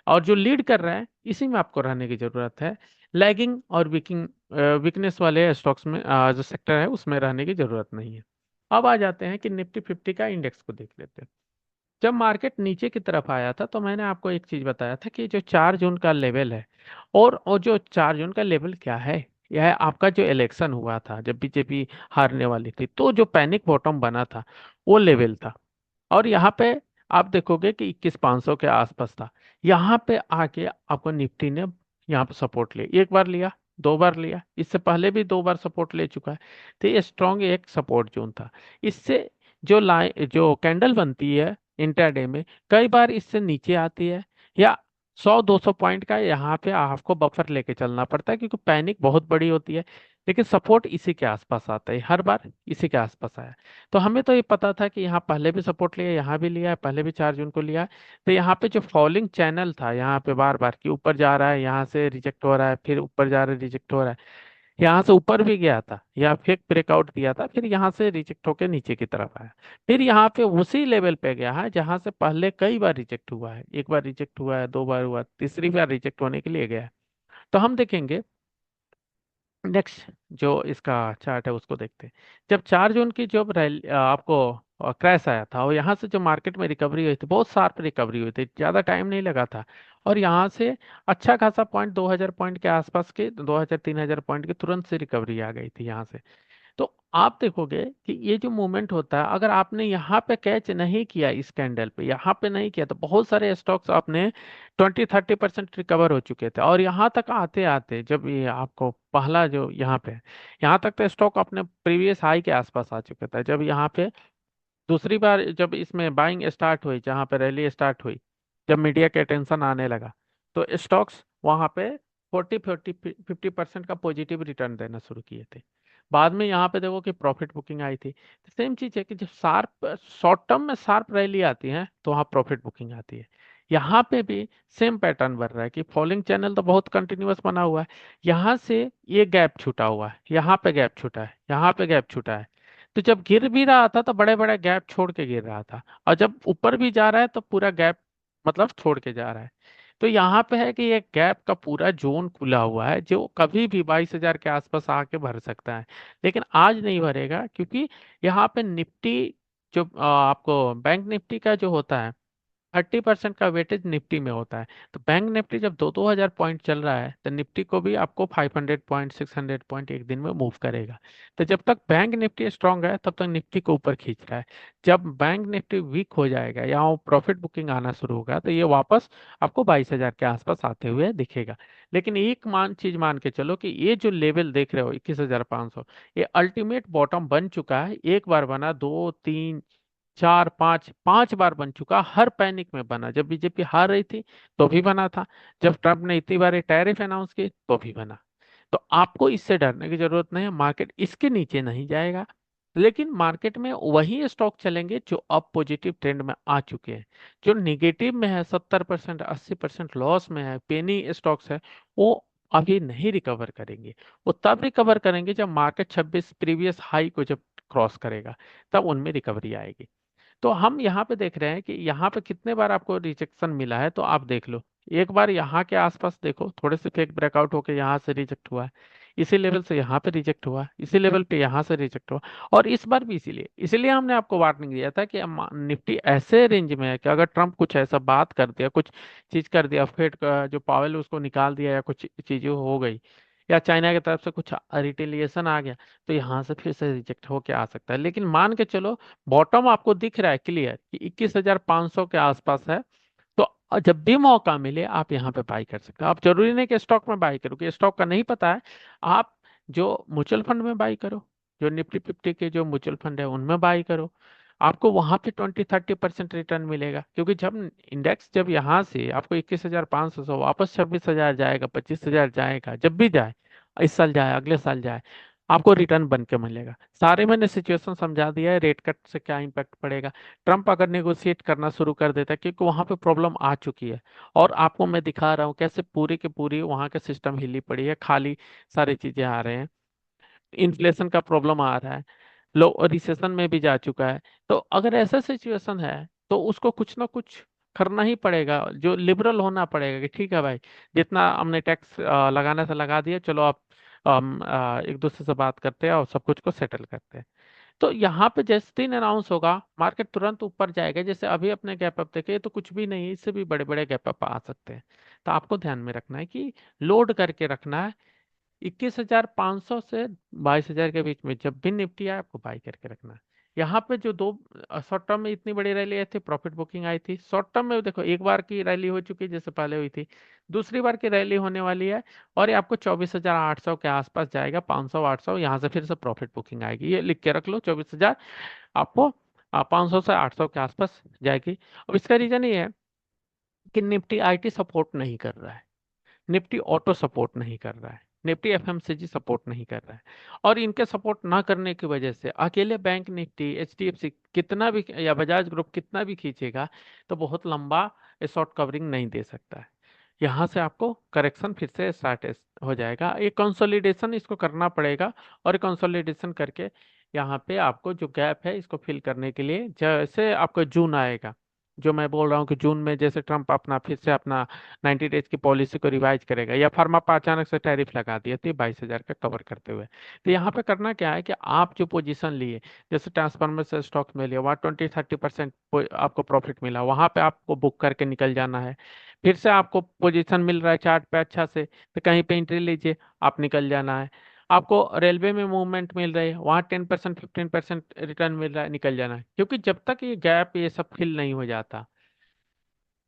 और जो लीड कर रहा है इसी में आपको रहने की जरूरत है। लैगिंग और वीकनेस वाले स्टॉक्स में जो सेक्टर है उसमें रहने की जरूरत नहीं है। अब आ जाते हैं कि निफ्टी 50 का इंडेक्स को देख लेते हैं। जब मार्केट नीचे की तरफ आया था तो मैंने आपको एक चीज बताया था कि जो 4 जून का लेवल है, और जो 4 जून का लेवल क्या है, यह है आपका जो इलेक्शन हुआ था जब बीजेपी हारने वाली थी, तो जो पैनिक बॉटम बना था वो लेवल था। और यहाँ पे आप देखोगे कि 21,500 के आसपास था। यहाँ पे आके आपको निफ्टी ने यहाँ पे सपोर्ट लिया, एक बार लिया, 2 बार लिया, इससे पहले भी 2 बार सपोर्ट ले चुका है। तो ये स्ट्रॉन्ग एक सपोर्ट जोन था। इससे जो कैंडल बनती है इंट्राडे में, कई बार इससे नीचे आती है, या 100-200 पॉइंट का यहाँ पे आपको बफर लेके चलना पड़ता है, क्योंकि पैनिक बहुत बड़ी होती है। लेकिन सपोर्ट इसी के आसपास आता है, हर बार इसी के आसपास आया। तो हमें तो ये पता था कि यहाँ पहले भी सपोर्ट लिया, यहाँ भी लिया है, पहले भी 4 जून को लिया है। तो यहाँ पे जो फॉलिंग चैनल था, यहाँ पे बार बार कि ऊपर जा रहा है, यहाँ से रिजेक्ट हो रहा है, फिर ऊपर जा रहा है, रिजेक्ट हो रहा है, यहाँ से ऊपर भी गया था, या फिर ब्रेकआउट दिया था, फिर यहाँ से रिजेक्ट होकर नीचे की तरफ आया, फिर यहाँ पे उसी लेवल पे गया है जहां से पहले कई बार रिजेक्ट हुआ है। एक बार रिजेक्ट हुआ है, 2 बार हुआ, तीसरी बार रिजेक्ट होने के लिए गया है। तो हम देखेंगे नेक्स्ट जो इसका चार्ट है उसको देखते हैं। जब 4 जून की जब आपको क्रैश आया था, और यहाँ से जो मार्केट में रिकवरी हुई थी, बहुत शार्प रिकवरी हुई थी, ज़्यादा टाइम नहीं लगा था। और यहाँ से अच्छा खासा पॉइंट, 2,000 पॉइंट के आसपास के, 2,000-3,000 पॉइंट की तुरंत से रिकवरी आ गई थी यहाँ से। तो आप देखोगे कि ये जो मूवमेंट होता है, अगर आपने यहाँ पे कैच नहीं किया, इस कैंडल पे यहाँ पे नहीं किया, तो बहुत सारे स्टॉक्स आपने 20-30% रिकवर हो चुके थे। और यहाँ तक आते आते जब ये आपको पहला जो यहाँ पे, यहाँ तक तो स्टॉक अपने प्रीवियस हाई के आसपास आ चुका था। जब यहाँ पे दूसरी बार जब इसमें बाइंग स्टार्ट हुई, जहां पे रैली स्टार्ट हुई, जब मीडिया के अटेंशन आने लगा, तो स्टॉक्स वहां पे 40-50% का पॉजिटिव रिटर्न देना शुरू किए थे। बाद में यहाँ पे देखो कि प्रॉफिट बुकिंग आई थी। तो सेम चीज है कि जब शार्प शॉर्ट टर्म में शार्प रैली आती है तो वहाँ प्रॉफिट बुकिंग आती है। यहाँ पे भी सेम पैटर्न बन रहा है कि फॉलिंग चैनल तो बहुत कंटिन्यूअस बना हुआ है। यहाँ से ये गैप छूटा हुआ है, यहाँ पे गैप छूटा है, यहाँ पे गैप छूटा है। तो जब गिर भी रहा था तो बड़े बड़े गैप छोड़ के गिर रहा था, और जब ऊपर भी जा रहा है तो पूरा गैप मतलब छोड़ के जा रहा है। तो यहाँ पे है कि ये गैप का पूरा जोन खुला हुआ है जो कभी भी 22,000 के आसपास आके भर सकता है। लेकिन आज नहीं भरेगा, क्योंकि यहाँ पे निफ्टी जो आपको बैंक निफ्टी का जो होता है, 30% का वेटेज निफ्टी में होता है। तो बैंक निफ्टी जब 2-2 हजार पॉइंट चल रहा है, तो निफ्टी को भी आपको 500 पॉइंट, 600 पॉइंट एक दिन में मूव करेगा। तो जब तक बैंक निफ्टी स्ट्रांग है तब तक निफ्टी को ऊपर खींच रहा है। जब बैंक निफ्टी वीक हो जाएगा या वो प्रॉफिट बुकिंग आना शुरू होगा, तो ये वापस आपको 22,000 के आसपास आते हुए दिखेगा। लेकिन एक चीज मान के चलो कि ये जो लेवल देख रहे हो 21,500, ये अल्टीमेट बॉटम बन चुका है। एक बार बना, दो, तीन, चार, पांच, 5 बार बन चुका। हर पैनिक में बना, जब बीजेपी हार रही थी तो भी बना था, जब ट्रम्प ने इतनी बार टैरिफ अनाउंस की तो भी बना। तो आपको इससे डरने की जरूरत नहीं है, मार्केट इसके नीचे नहीं जाएगा। लेकिन मार्केट में वही स्टॉक चलेंगे जो अब पॉजिटिव ट्रेंड में आ चुके हैं। जो निगेटिव में है, 70%, 80% लॉस में है, पेनी स्टॉक्स है, वो अभी नहीं रिकवर करेंगे। वो तब रिकवर करेंगे जब मार्केट 26 प्रीवियस हाई को जब क्रॉस करेगा, तब उनमें रिकवरी आएगी। तो हम यहाँ पे देख रहे हैं कि यहाँ पे कितने बार आपको रिजेक्शन मिला है, तो आप देख लो। एक बार यहाँ के आसपास देखो, थोड़े से फेक ब्रेकआउट होके यहाँ से रिजेक्ट हुआ है। इसी लेवल से यहाँ पे रिजेक्ट हुआ, इसी लेवल पे यहाँ से रिजेक्ट हुआ, और इस बार भी इसीलिए इसीलिए हमने आपको वार्निंग दिया था कि निफ्टी ऐसे रेंज में है कि अगर ट्रम्प कुछ ऐसा बात कर दिया, कुछ चीज कर दिया, फेड का जो पावेल उसको निकाल दिया, या कुछ चीजें हो गई, या चाइना की तरफ से कुछ रिटेलिएशन आ गया, तो यहाँ से फिर से रिजेक्ट होके आ सकता है। लेकिन मान के चलो बॉटम आपको दिख रहा है क्लियर कि 21,500 के आसपास है, तो जब भी मौका मिले आप यहाँ पे बाई कर सकते हो। आप जरूरी नहीं कि स्टॉक में बाई करो, कि स्टॉक का नहीं पता है, आप जो म्यूचुअल फंड में बाई करो, जो निफ्टी फिफ्टी के जो म्यूचुअल फंड है उनमें बाई करो, आपको वहां पे 20-30% रिटर्न मिलेगा। क्योंकि जब इंडेक्स जब यहाँ से आपको 21,500 से वापस 26,000 जाएगा, 25,000 जाएगा, जब भी जाए, इस साल जाए अगले साल जाए, आपको रिटर्न बन के मिलेगा। सारे मैंने सिचुएशन समझा दिया है, रेट कट से क्या इम्पैक्ट पड़ेगा, ट्रम्प अगर नेगोशिएट करना शुरू कर देता है, क्योंकि वहां पे प्रॉब्लम आ चुकी है, और आपको मैं दिखा रहा हूँ कैसे पूरी की पूरी वहां का सिस्टम हिली पड़ी है, खाली सारी चीजें आ रहे हैं, इन्फ्लेशन का प्रॉब्लम आ रहा है, लो रिसेशन में भी जा चुका है। तो अगर ऐसा सिचुएशन है तो उसको कुछ ना कुछ करना ही पड़ेगा, जो लिबरल होना पड़ेगा कि ठीक है भाई, जितना हमने टैक्स लगाना था लगा दिया, चलो आप एक दूसरे से बात करते हैं और सब कुछ को सेटल करते हैं। तो यहाँ पे जैसे दिन अनाउंस होगा मार्केट तुरंत ऊपर जाएगा। जैसे अभी अपने गैप अप देखे तो कुछ भी नहीं है, इससे भी बड़े बड़े गैप अप आ सकते हैं। तो आपको ध्यान में रखना है कि लोड करके रखना है, 21,500 से 22,000 के बीच में जब भी निफ्टी आए आपको बाई करके रखना है। यहाँ पे जो दो शॉर्ट टर्म में इतनी बड़ी रैली आई थी, प्रॉफिट बुकिंग आई थी, शॉर्ट टर्म में देखो एक बार की रैली हो चुकी है जैसे पहले हुई थी, दूसरी बार की रैली होने वाली है, और ये आपको 24,800 के आसपास जाएगा, 500 800 यहाँ से फिर से प्रॉफिट बुकिंग आएगी, ये लिख के रख लो, 24,000 आपको 500 से 800 के आसपास जाएगी। अब इसका रीजन ये है कि निफ्टी आईटी सपोर्ट नहीं कर रहा है, निफ्टी ऑटो सपोर्ट नहीं कर रहा है, निफ्टी एफएमसीजी सपोर्ट नहीं कर रहा है, और इनके सपोर्ट ना करने की वजह से अकेले बैंक निफ्टी एचडीएफसी कितना भी या बजाज ग्रुप कितना भी खींचेगा तो बहुत लंबा शॉर्ट कवरिंग नहीं दे सकता है। यहाँ से आपको करेक्शन फिर से स्टार्ट हो जाएगा, ये कंसोलिडेशन इसको करना पड़ेगा, और कंसोलिडेशन करके यहाँ पे आपको जो गैप है इसको फिल करने के लिए जैसे आपको जून आएगा, जो मैं बोल रहा हूँ कि जून में जैसे ट्रम्प अपना फिर से अपना 90 डेज की पॉलिसी को रिवाइज करेगा, या फार्मा पर अचानक से टैरिफ लगा दिया थी 22,000 का कवर करते हुए, तो यहाँ पे करना क्या है कि आप जो पोजीशन लिए, जैसे ट्रांसफार्मर से स्टॉक्स में लिया, वहाँ 20-30% आपको प्रॉफिट मिला, वहां पे आपको बुक करके निकल जाना है। फिर से आपको पोजीशन मिल रहा है चार्ट पे अच्छा से, तो कहीं पे एंट्री लीजिए, आप निकल जाना है। आपको रेलवे में मूवमेंट मिल रही है, वहाँ 10% 15% रिटर्न मिल रहा है, निकल जाना है। क्योंकि जब तक ये गैप ये सब फिल नहीं हो जाता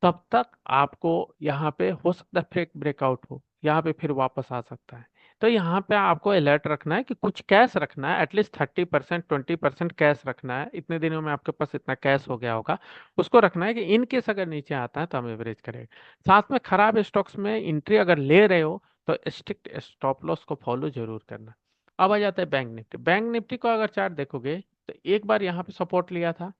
तब तक आपको यहाँ पे हो सकता है फेक ब्रेकआउट हो, यहाँ पे फिर वापस आ सकता है। तो यहाँ पे आपको अलर्ट रखना है कि कुछ कैश रखना है, एटलीस्ट 30% 20% कैश रखना है, इतने दिनों में आपके पास इतना कैश हो गया होगा, उसको रखना है कि इन केस अगर नीचे आता है तो हम एवरेज करेंगे। साथ में खराब स्टॉक्स में एंट्री अगर ले रहे हो तो स्ट्रिक्ट स्टॉप लॉस को फॉलो जरूर करना। अब आ जाता है बैंक निफ्टी। बैंक निफ्टी को अगर चार्ट देखोगे तो एक बार यहाँ पे सपोर्ट लिया था,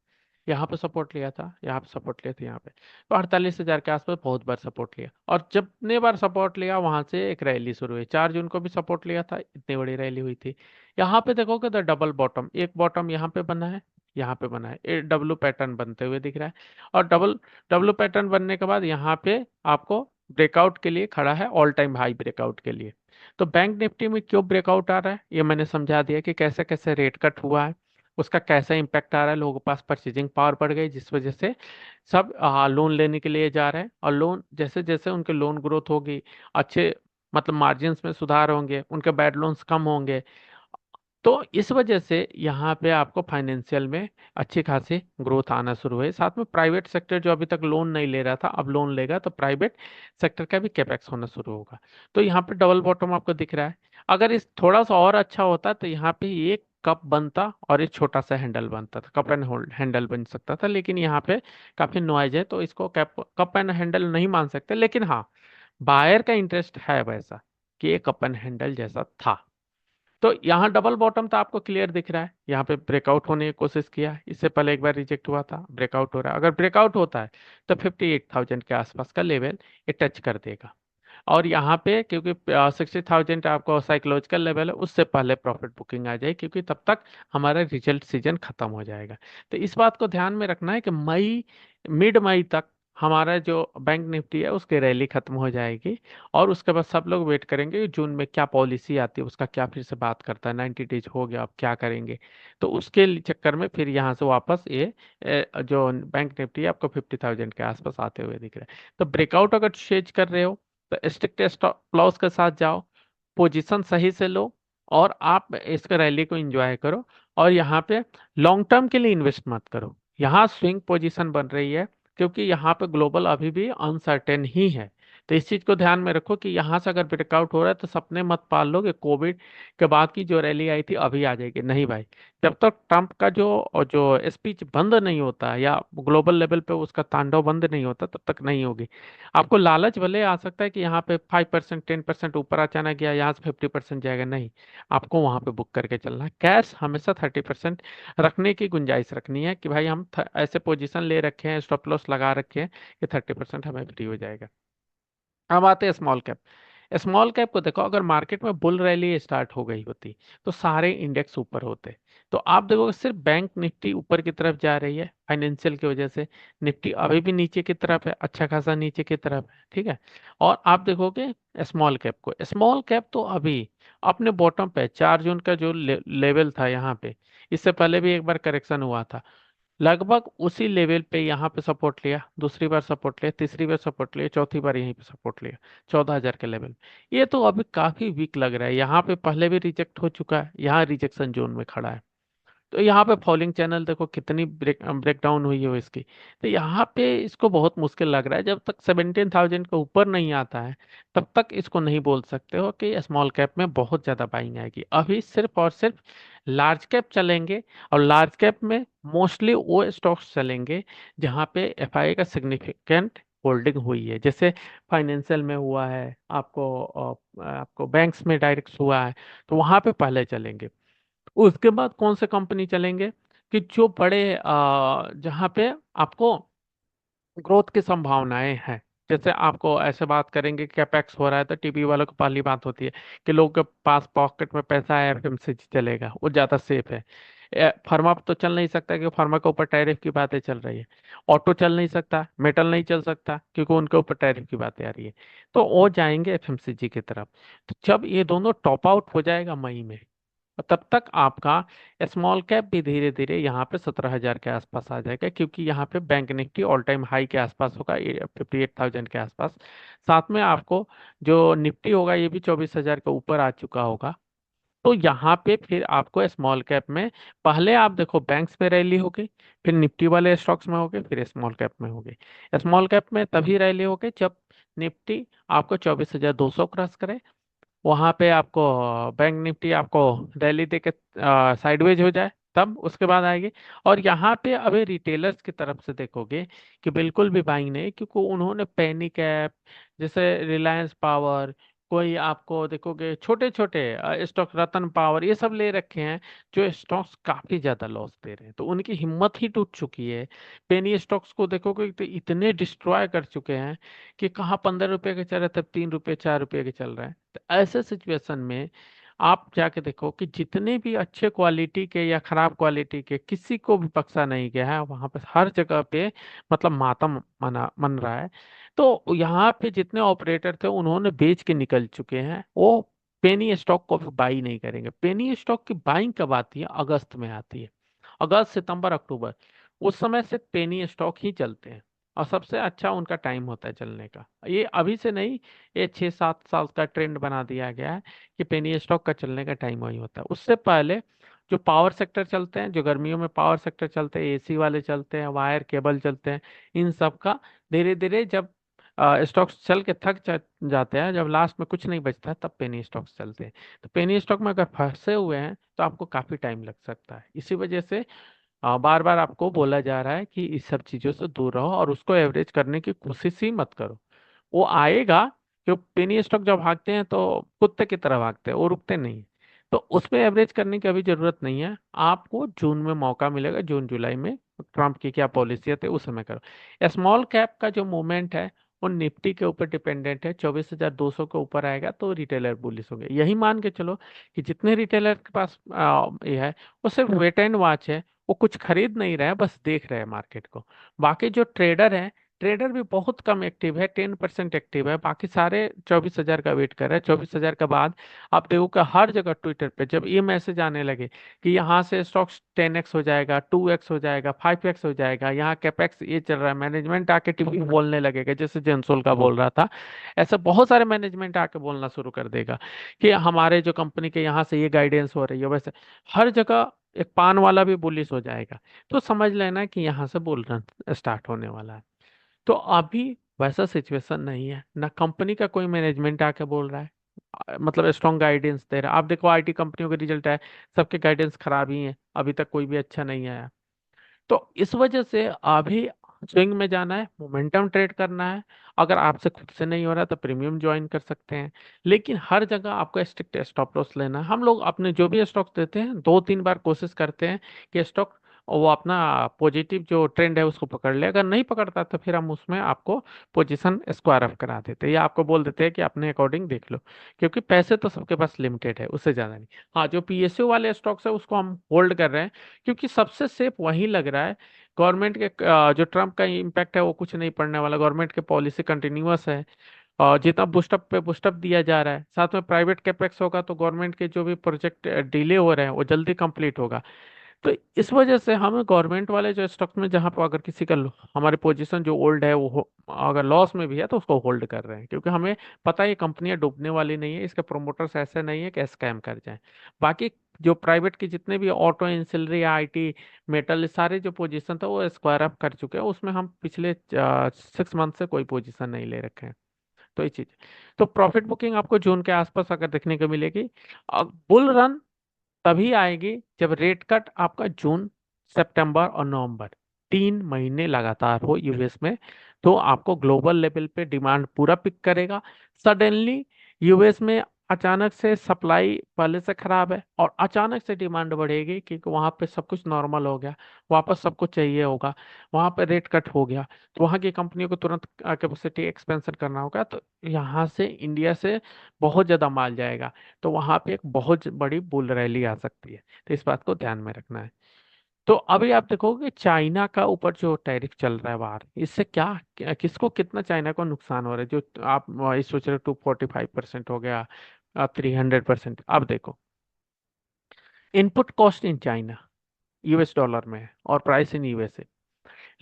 यहाँ पे सपोर्ट लिया था, यहाँ पे सपोर्ट लिया था, यहाँ पे तो 48,000 के आसपास बहुत बार सपोर्ट लिया, और जितने बार सपोर्ट लिया वहां से एक रैली शुरू हुई। 4 जून को भी सपोर्ट लिया था, इतनी बड़ी रैली हुई थी। यहाँ पे देखोगे तो डबल बॉटम, एक बॉटम यहाँ पे बना है, यहाँ पे बना है, ये डब्लू पैटर्न बनते हुए दिख रहा है, और डबल डब्लू पैटर्न बनने के बाद यहाँ पे आपको ब्रेकआउट के लिए खड़ा है, ऑल टाइम हाई ब्रेकआउट के लिए। तो बैंक निफ्टी में क्यों ब्रेकआउट आ रहा है ये मैंने समझा दिया कि कैसे कैसे रेट कट हुआ है, उसका कैसा इम्पैक्ट आ रहा है, लोगों के पास परचेजिंग पावर बढ़ गई जिस वजह से सब लोन लेने के लिए जा रहे हैं, और लोन जैसे जैसे उनके लोन ग्रोथ होगी, अच्छे मतलब मार्जिन्स में सुधार होंगे, उनके बैड लोन्स कम होंगे, तो इस वजह से यहाँ पे आपको फाइनेंशियल में अच्छी खासी ग्रोथ आना शुरू हुई। साथ में प्राइवेट सेक्टर जो अभी तक लोन नहीं ले रहा था अब लोन लेगा, तो प्राइवेट सेक्टर का भी कैपेक्स होना शुरू होगा। तो यहाँ पे डबल बॉटम आपको दिख रहा है। अगर इस थोड़ा सा और अच्छा होता तो यहाँ पे एक कप बनता और एक छोटा सा हैंडल बनता था, कप एंड होल्ड हैंडल बन सकता था, लेकिन यहाँ पे काफी नॉइज है तो इसको कप एंड हैंडल नहीं मान सकते। लेकिन हाँ, बायर का इंटरेस्ट है वैसा कि एक कप एंड हैंडल जैसा था। तो यहाँ डबल बॉटम तो आपको क्लियर दिख रहा है, यहाँ पे ब्रेकआउट होने की कोशिश किया, इससे पहले एक बार रिजेक्ट हुआ था, ब्रेकआउट हो रहा है। अगर ब्रेकआउट होता है तो 58,000 के आसपास का लेवल ये टच कर देगा, और यहाँ पे क्योंकि 60,000 आपको साइकोलॉजिकल लेवल है, उससे पहले प्रॉफिट बुकिंग आ जाए, क्योंकि तब तक हमारा रिजल्ट सीजन खत्म हो जाएगा। तो इस बात को ध्यान में रखना है कि मई मिड मई तक हमारा जो बैंक निफ्टी है उसकी रैली खत्म हो जाएगी, और उसके बाद सब लोग वेट करेंगे कि जून में क्या पॉलिसी आती है, उसका क्या फिर से बात करता है, 90 डेज हो गया अब क्या करेंगे। तो उसके चक्कर में फिर यहाँ से वापस ये जो बैंक निफ्टी है आपको 50,000 के आसपास आते हुए दिख रहा है। तो ब्रेकआउट अगर चेज कर रहे हो तो स्ट्रिक्ट स्टॉप लॉस के साथ जाओ, पोजीशन सही से लो, और आप इसका रैली को एंजॉय करो। और यहाँ पे लॉन्ग टर्म के लिए इन्वेस्ट मत करो, यहाँ स्विंग पोजीशन बन रही है, क्योंकि यहाँ पे ग्लोबल अभी भी अनसर्टेन ही है। तो इस चीज को ध्यान में रखो कि यहाँ से अगर ब्रेकआउट हो रहा है तो सपने मत पाल लो कि कोविड के बाद की जो रैली आई थी अभी आ जाएगी, नहीं भाई। जब तक ट्रम्प का जो स्पीच बंद नहीं होता या ग्लोबल लेवल पे उसका तांडव बंद नहीं होता तब तक नहीं होगी। आपको लालच भले आ सकता है कि यहाँ पे 5% 10% ऊपर अचानक गया, यहाँ से 50% जाएगा, नहीं। आपको वहां पे बुक करके चलना है। कैश हमेशा 30% रखने की गुंजाइश रखनी है कि भाई हम ऐसे पोजीशन ले रखे हैं, स्टॉप लॉस लगा रखे हैं कि 30% हमें फ्री हो जाएगा। अब आते हैं स्मॉल कैप। स्मॉल कैप को देखो, अगर मार्केट में बुल रैली स्टार्ट हो गई होती तो सारे इंडेक्स ऊपर होते। तो आप देखोगे सिर्फ बैंक निफ्टी ऊपर की तरफ जा रही है फाइनेंशियल की वजह से। निफ्टी अभी भी नीचे की तरफ है, अच्छा खासा नीचे की तरफ है, ठीक है। और आप देखोगे स्मॉल कैप को, स्मॉल कैप तो अभी अपने बॉटम पे 4 जून का जो लेवल था यहाँ पे, इससे पहले भी एक बार करेक्शन हुआ था, लगभग उसी लेवल पे यहाँ पे सपोर्ट लिया, दूसरी बार सपोर्ट लिया, तीसरी बार सपोर्ट लिया, चौथी बार यहीं पे सपोर्ट लिया, 14,000 के लेवल। ये तो अभी काफी वीक लग रहा है, यहाँ पे पहले भी रिजेक्ट हो चुका है, यहाँ रिजेक्शन जोन में खड़ा है। तो यहाँ पे फॉलिंग चैनल देखो कितनी ब्रेकडाउन हुई है इसकी। तो यहाँ पे इसको बहुत मुश्किल लग रहा है, जब तक 17,000 के ऊपर नहीं आता है तब तक इसको नहीं बोल सकते हो कि स्मॉल कैप में बहुत ज्यादा बाइंग आएगी। अभी सिर्फ और सिर्फ लार्ज कैप चलेंगे, और लार्ज कैप में मोस्टली वो स्टॉक्स चलेंगे जहाँ पे एफआई का सिग्निफिकेंट होल्डिंग हुई है, जैसे फाइनेंशियल में हुआ है आपको, आपको बैंक्स में डायरेक्ट हुआ है, तो वहां पे पहले चलेंगे। उसके बाद कौन से कंपनी चलेंगे कि जो बड़े जहाँ पे आपको ग्रोथ की संभावनाएं हैं। जैसे आपको ऐसे बात करेंगे कैपेक्स हो रहा है तो टीवी वालों को पहली बात होती है कि लोगों के पास पॉकेट में पैसा है, एफएमसीजी चलेगा, वो ज्यादा सेफ है। फार्मा तो चल नहीं सकता क्योंकि फार्मा के ऊपर टैरिफ की बातें चल रही है। ऑटो चल नहीं सकता, मेटल नहीं चल सकता क्योंकि उनके ऊपर टैरिफ की बातें आ रही है। तो वो जाएंगे एफएमसीजी की तरफ। तो जब ये दोनों टॉप आउट हो जाएगा मई में, तब तक आपका स्मॉल कैप भी धीरे धीरे यहाँ पे 17,000 के आसपास आ जाएगा, क्योंकि यहाँ पे bank Nifty all time high के आसपास होगा, 58,000 के आसपास। साथ में आपको जो निफ्टी होगा ये भी 24,000 के ऊपर आ चुका होगा। तो यहाँ पे फिर आपको स्मॉल कैप में पहले आप देखो बैंक्स में रैली होगी, फिर निफ्टी वाले स्टॉक्स में होगी, फिर स्मॉल कैप में होगी। स्मॉल कैप में तभी रैली होगी जब निफ्टी आपको 24,200 क्रॉस करे, वहां पे आपको बैंक निफ्टी आपको रैली दे के साइडवेज हो जाए, तब उसके बाद आएगी। और यहाँ पे अभी रिटेलर्स की तरफ से देखोगे कि बिल्कुल भी बाइंग नहीं, क्योंकि उन्होंने पैनी कैप जैसे रिलायंस पावर, कोई आपको देखोगे छोटे छोटे स्टॉक रतन पावर ये सब ले रखे हैं, जो स्टॉक्स काफी ज्यादा लॉस दे रहे हैं, तो उनकी हिम्मत ही टूट चुकी है। पेनी स्टॉक्स को देखोगे तो इतने डिस्ट्रॉय कर चुके हैं कि कहाँ 15 रुपए के चल रहे थे, 3 रुपए 4 रुपए के चल रहे हैं। तो ऐसे सिचुएशन में आप जाके देखो कि जितने भी अच्छे क्वालिटी के या खराब क्वालिटी के किसी को भी बख्शा नहीं गया है, वहां पे हर जगह पे मतलब मातम मना मन रहा है। तो यहाँ पे जितने ऑपरेटर थे उन्होंने बेच के निकल चुके हैं, वो पेनी स्टॉक को भी बाई नहीं करेंगे। पेनी स्टॉक की बाइंग कब आती है? अगस्त में आती है, अगस्त सितंबर अक्टूबर, उस समय से पेनी स्टॉक ही चलते हैं, और सबसे अच्छा उनका टाइम होता है चलने का। ये अभी से नहीं, ये 6-7 साल का ट्रेंड बना दिया गया है कि पेनी स्टॉक का चलने का टाइम वही होता है। उससे पहले जो पावर सेक्टर चलते हैं, जो गर्मियों में पावर सेक्टर चलते हैं, एसी वाले चलते हैं, वायर केबल चलते हैं, इन सब का धीरे धीरे जब स्टॉक्स चल के थक जाते हैं, जब लास्ट में कुछ नहीं बचता है, तब पेनी स्टॉक्स चलते हैं। तो पेनी स्टॉक में अगर फंसे हुए हैं तो आपको काफी टाइम लग सकता है। इसी वजह से बार बार आपको बोला जा रहा है कि इस सब चीजों से दूर रहो और उसको एवरेज करने की कोशिश ही मत करो। वो आएगा, जो पेनी स्टॉक जब भागते हैं तो कुत्ते की तरह भागते हैं, वो रुकते नहीं। तो उसमें एवरेज करने की अभी जरूरत नहीं है, आपको जून में मौका मिलेगा, जून जुलाई में ट्रम्प की क्या पॉलिसी है तो उस समय करो। स्मॉल कैप का जो मूवमेंट है वो निफ्टी के ऊपर डिपेंडेंट है, 24,200 के ऊपर आएगा तो रिटेलर बुलिश होंगे, यही मान के चलो कि जितने रिटेलर के पास ये है वो सिर्फ वेट एंड वॉच है, वो कुछ खरीद नहीं रहे हैं, बस देख रहे हैं मार्केट को। बाकी जो ट्रेडर हैं ट्रेडर भी बहुत कम एक्टिव है, 10% एक्टिव है, बाकी सारे 24,000 का वेट कर रहे हैं। 24,000 के बाद आप देखो कि हर जगह ट्विटर पे जब ये मैसेज आने लगे कि यहाँ से स्टॉक्स 10x हो जाएगा, 2x हो जाएगा, 5x हो जाएगा, यहाँ कैपेक्स ये चल रहा है, मैनेजमेंट आके टीवी बोलने लगेगा, जैसे जेंसोल का बोल रहा था, ऐसा बहुत सारे मैनेजमेंट आके बोलना शुरू कर देगा कि हमारे जो कंपनी के यहाँ से ये गाइडेंस हो रही है, वैसे हर जगह एक पान वाला भी बुलिश हो जाएगा। तो समझ लेना कि यहाँ से बोलना स्टार्ट होने वाला है। तो अभी वैसा सिचुएशन नहीं है, ना कंपनी का कोई मैनेजमेंट आके बोल रहा है, मतलब स्ट्रॉन्ग गाइडेंस दे रहा है। आप देखो आईटी कंपनियों के रिजल्ट है, सबके गाइडेंस खराब ही है, अभी तक कोई भी अच्छा नहीं आया। तो इस वजह से अभी स्विंग में जाना है, मोमेंटम ट्रेड करना है। अगर आपसे खुद से नहीं हो रहा तो प्रीमियम ज्वाइन कर सकते हैं, लेकिन हर जगह आपको स्ट्रिक्ट स्टॉप लॉस लेना है। हम लोग अपने जो भी स्टॉक्स देते हैं 2-3 बार कोशिश करते हैं कि स्टॉक वो अपना पॉजिटिव जो ट्रेंड है उसको पकड़ ले। अगर नहीं पकड़ता तो फिर हम उसमें आपको पोजीशन स्क्वायर अप करा देते हैं, या आपको बोल देते हैं कि अपने अकॉर्डिंग देख लो, क्योंकि पैसे तो सबके पास लिमिटेड है, उससे ज़्यादा नहीं। हाँ, जो पीएसयू वाले स्टॉक्स है उसको हम होल्ड कर रहे हैं, क्योंकि सबसे सेफ वही लग रहा है। गवर्नमेंट के जो ट्रम्प का इम्पैक्ट है वो कुछ नहीं पड़ने वाला, गवर्नमेंट की पॉलिसी कंटिन्यूअस है। और जितना बूस्टअप पे बूस्टअप दिया जा रहा है, साथ में प्राइवेट कैपेक्स होगा तो गवर्नमेंट के जो भी प्रोजेक्ट डिले हो रहे हैं वो जल्दी कंप्लीट होगा। तो इस वजह से हमें गवर्नमेंट वाले जो स्टॉक्स में जहां पर अगर किसी का हमारी पोजीशन जो ओल्ड है वो अगर लॉस में भी है तो उसको होल्ड कर रहे हैं, क्योंकि हमें पता है ये कंपनियां डूबने वाली नहीं है, इसके प्रोमोटर्स ऐसे नहीं है कि स्कैम कर जाएं। बाकी जो प्राइवेट के जितने भी ऑटो इंसिलरी आईटी मेटल सारे जो पोजीशन था वो स्क्वायर अप कर चुके हैं, उसमें हम पिछले 6 मंथ से कोई पोजीशन नहीं ले रखे हैं। तो ये चीज, तो प्रॉफिट बुकिंग आपको जून के आसपास अगर देखने को मिलेगी। बुल रन तभी आएगी जब रेट कट आपका जून, सितंबर और नवंबर 3 महीने लगातार हो यूएस में, तो आपको ग्लोबल लेवल पे डिमांड पूरा पिक करेगा। सडनली यूएस में अचानक से सप्लाई पहले से खराब है और अचानक से डिमांड बढ़ेगी, क्योंकि वहां पे सब कुछ नॉर्मल हो गया, वापस सबको चाहिए होगा, वहां पे रेट कट हो गया, तो वहां की कंपनियों को तुरंत कैपेसिटी एक्सपेंशन करना होगा। तो यहाँ से इंडिया से बहुत ज्यादा माल जाएगा, तो वहां पे एक बहुत बड़ी बुल रैली आ सकती है। तो इस बात को ध्यान में रखना है। तो अभी आप देखोगे चाइना का ऊपर जो टैरिफ चल रहा है बाहर, इससे किसको कितना चाइना को नुकसान हो रहा है, जो आप इस सोच रहे हो 245% हो गया, 300%। अब देखो input cost in China US dollar में है और price in USA.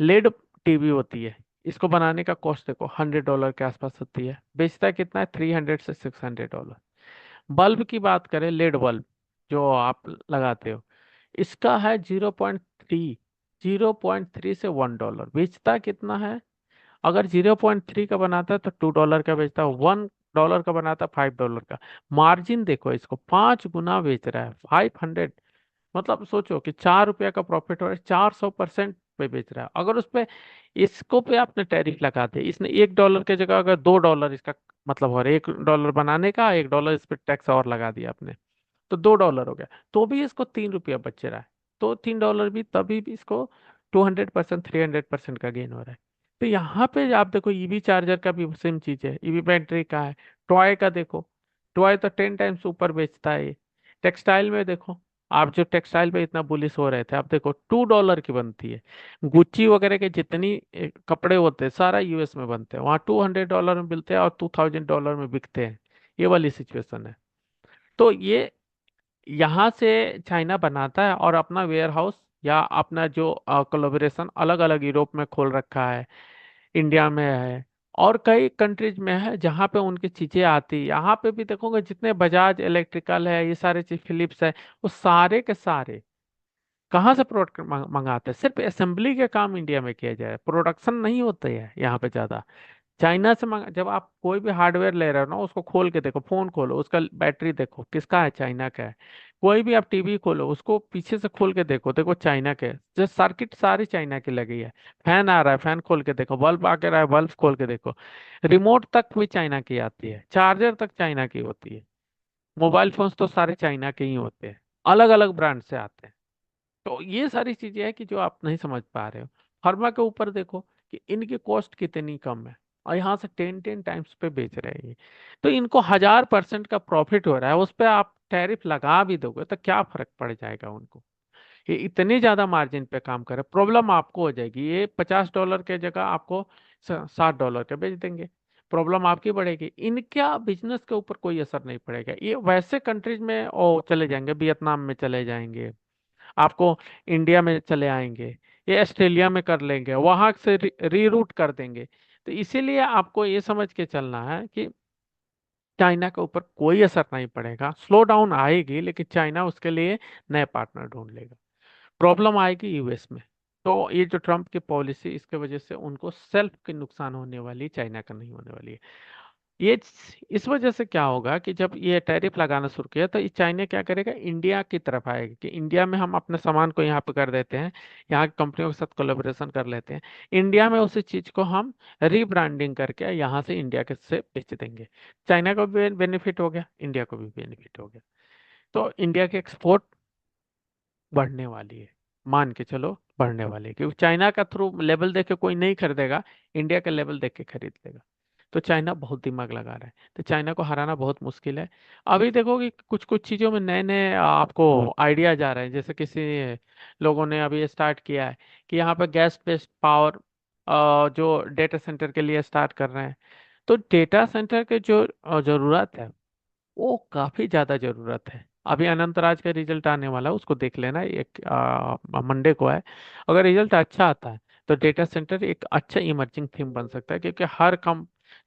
LED TV होती है, इसको बनाने का कॉस्ट देखो $100 के आसपास होती है, बेचता कितना है, 300 से $600। बल्ब की बात करें, लेड बल्ब जो आप लगाते हो, इसका है 0.3, 0.3 से $1। बेचता कितना है, अगर 0.3 का बनाता है तो $2 का बेचता है, $1 का बनाता है $5 का। मार्जिन देखो, इसको 5 गुना बेच रहा है, 500। मतलब सोचो कि $4 का प्रॉफिट हो रहा है, 400% पे बेच रहा है। अगर उस पे इसको पे आपने टैरिफ लगा दे, इसने $1 की जगह अगर $2 इसका मतलब हो रहा है, $1 बनाने का, $1 इस पे टैक्स और लगा दिया आपने, तो $2 हो गया, तो भी इसको ₹3 बच रहा है। तो $3 भी तभी भी इसको 200%, 300% का गेन हो रहा है। तो यहाँ पे आप देखो ईवी चार्जर का भी सेम चीज है, ईवी बैटरी का है। टॉय का देखो, टॉय तो 10 टाइम्स ऊपर बेचता है ये। टेक्सटाइल में देखो, आप जो टेक्सटाइल पे इतना बुलिश हो रहे थे, आप देखो $2 की बनती है। गुच्ची वगैरह के जितनी कपड़े होते हैं सारा यूएस में बनते हैं, वहाँ $200 में मिलते हैं और $2000 में बिकते हैं। ये वाली सिचुएशन है। तो ये यहाँ से चाइना बनाता है और अपना वेयर हाउस या अपना जो कोलोबरेशन अलग अलग यूरोप में खोल रखा है, इंडिया में है, और कई कंट्रीज में है जहाँ पे उनकी चीजें आती है। यहाँ पे भी देखोगे जितने बजाज इलेक्ट्रिकल है, ये सारे चीज फिलिप्स है, वो सारे के सारे कहाँ से प्रोडक्ट मंगाते हैं, सिर्फ असेंबली के काम इंडिया में किया जाए, प्रोडक्शन नहीं होते है यहाँ पे ज्यादा। चाइना से मंगा, जब आप कोई भी हार्डवेयर ले रहे हो ना, उसको खोल के देखो, फोन खोलो उसका बैटरी देखो किसका है, चाइना का है। कोई भी आप टीवी खोलो उसको पीछे से खोल के देखो, देखो चाइना के जो सर्किट सारी चाइना की लगी है। फैन आ रहा है, फैन खोल के देखो, बल्ब आ के रहा है, बल्ब खोल के देखो। रिमोट तक भी चाइना की आती है, चार्जर तक चाइना की होती है। मोबाइल फोन्स तो सारे चाइना के ही होते हैं, अलग अलग ब्रांड से आते हैं। तो ये सारी चीजें हैं कि जो आप नहीं समझ पा रहे हो। फार्मा के ऊपर देखो कि इनकी कॉस्ट कितनी कम है, और यहाँ से 10-10 टाइम्स पे बेच रहे हैं ये। तो इनको 1000% का प्रॉफिट हो रहा है, उस पर आप टैरिफ लगा भी दोगे तो क्या फर्क पड़ जाएगा उनको। ये इतने ज्यादा मार्जिन पे काम कर रहे, प्रॉब्लम आपको हो जाएगी। ये $50 के जगह आपको $60 के बेच देंगे। प्रॉब्लम आपकी बढ़ेगी, इनका बिजनेस के ऊपर कोई असर नहीं पड़ेगा। ये वैसे कंट्रीज में ओ चले जाएंगे, वियतनाम में चले जाएंगे, आपको इंडिया में चले आएंगे, ये ऑस्ट्रेलिया में कर लेंगे, वहां से रीरूट कर देंगे। तो इसीलिए आपको ये समझ के चलना है कि चाइना के ऊपर कोई असर नहीं पड़ेगा। स्लो डाउन आएगी, लेकिन चाइना उसके लिए नए पार्टनर ढूंढ लेगा। प्रॉब्लम आएगी यूएस में। तो ये जो ट्रम्प की पॉलिसी, इसके वजह से उनको सेल्फ की नुकसान होने वाली, चाइना का नहीं होने वाली है। ये इस वजह से क्या होगा कि जब ये टैरिफ लगाना शुरू किया, तो ये चाइना क्या करेगा, इंडिया की तरफ आएगा कि इंडिया में हम अपने सामान को यहाँ पे कर देते हैं, यहाँ की कंपनियों के साथ कोलेबोरेशन कर लेते हैं, इंडिया में उसी चीज को हम रीब्रांडिंग करके यहाँ से इंडिया के से बेच देंगे। चाइना को भी बेनिफिट हो गया, इंडिया को भी बेनिफिट हो गया। तो इंडिया के एक्सपोर्ट बढ़ने वाली है, मान के चलो बढ़ने वाली है, क्योंकि चाइना का थ्रू लेवल देख के कोई नहीं खरीदेगा, इंडिया का लेवल देख के खरीद लेगा। तो चाइना बहुत दिमाग लगा रहा है, तो चाइना को हराना बहुत मुश्किल है। अभी देखो कि कुछ कुछ चीजों में नए नए आपको आइडिया जा रहे हैं, जैसे किसी लोगों ने अभी स्टार्ट किया है कि यहाँ पे गैस बेस्ड पावर जो डेटा सेंटर के लिए स्टार्ट कर रहे हैं। तो डेटा सेंटर के जो जरूरत है, वो काफी ज्यादा जरूरत है। अभी अनंतराज का रिजल्ट आने वाला है, उसको देख लेना, एक मंडे को है। अगर रिजल्ट अच्छा आता है, तो डेटा सेंटर एक अच्छा इमर्जिंग थीम बन सकता है, क्योंकि हर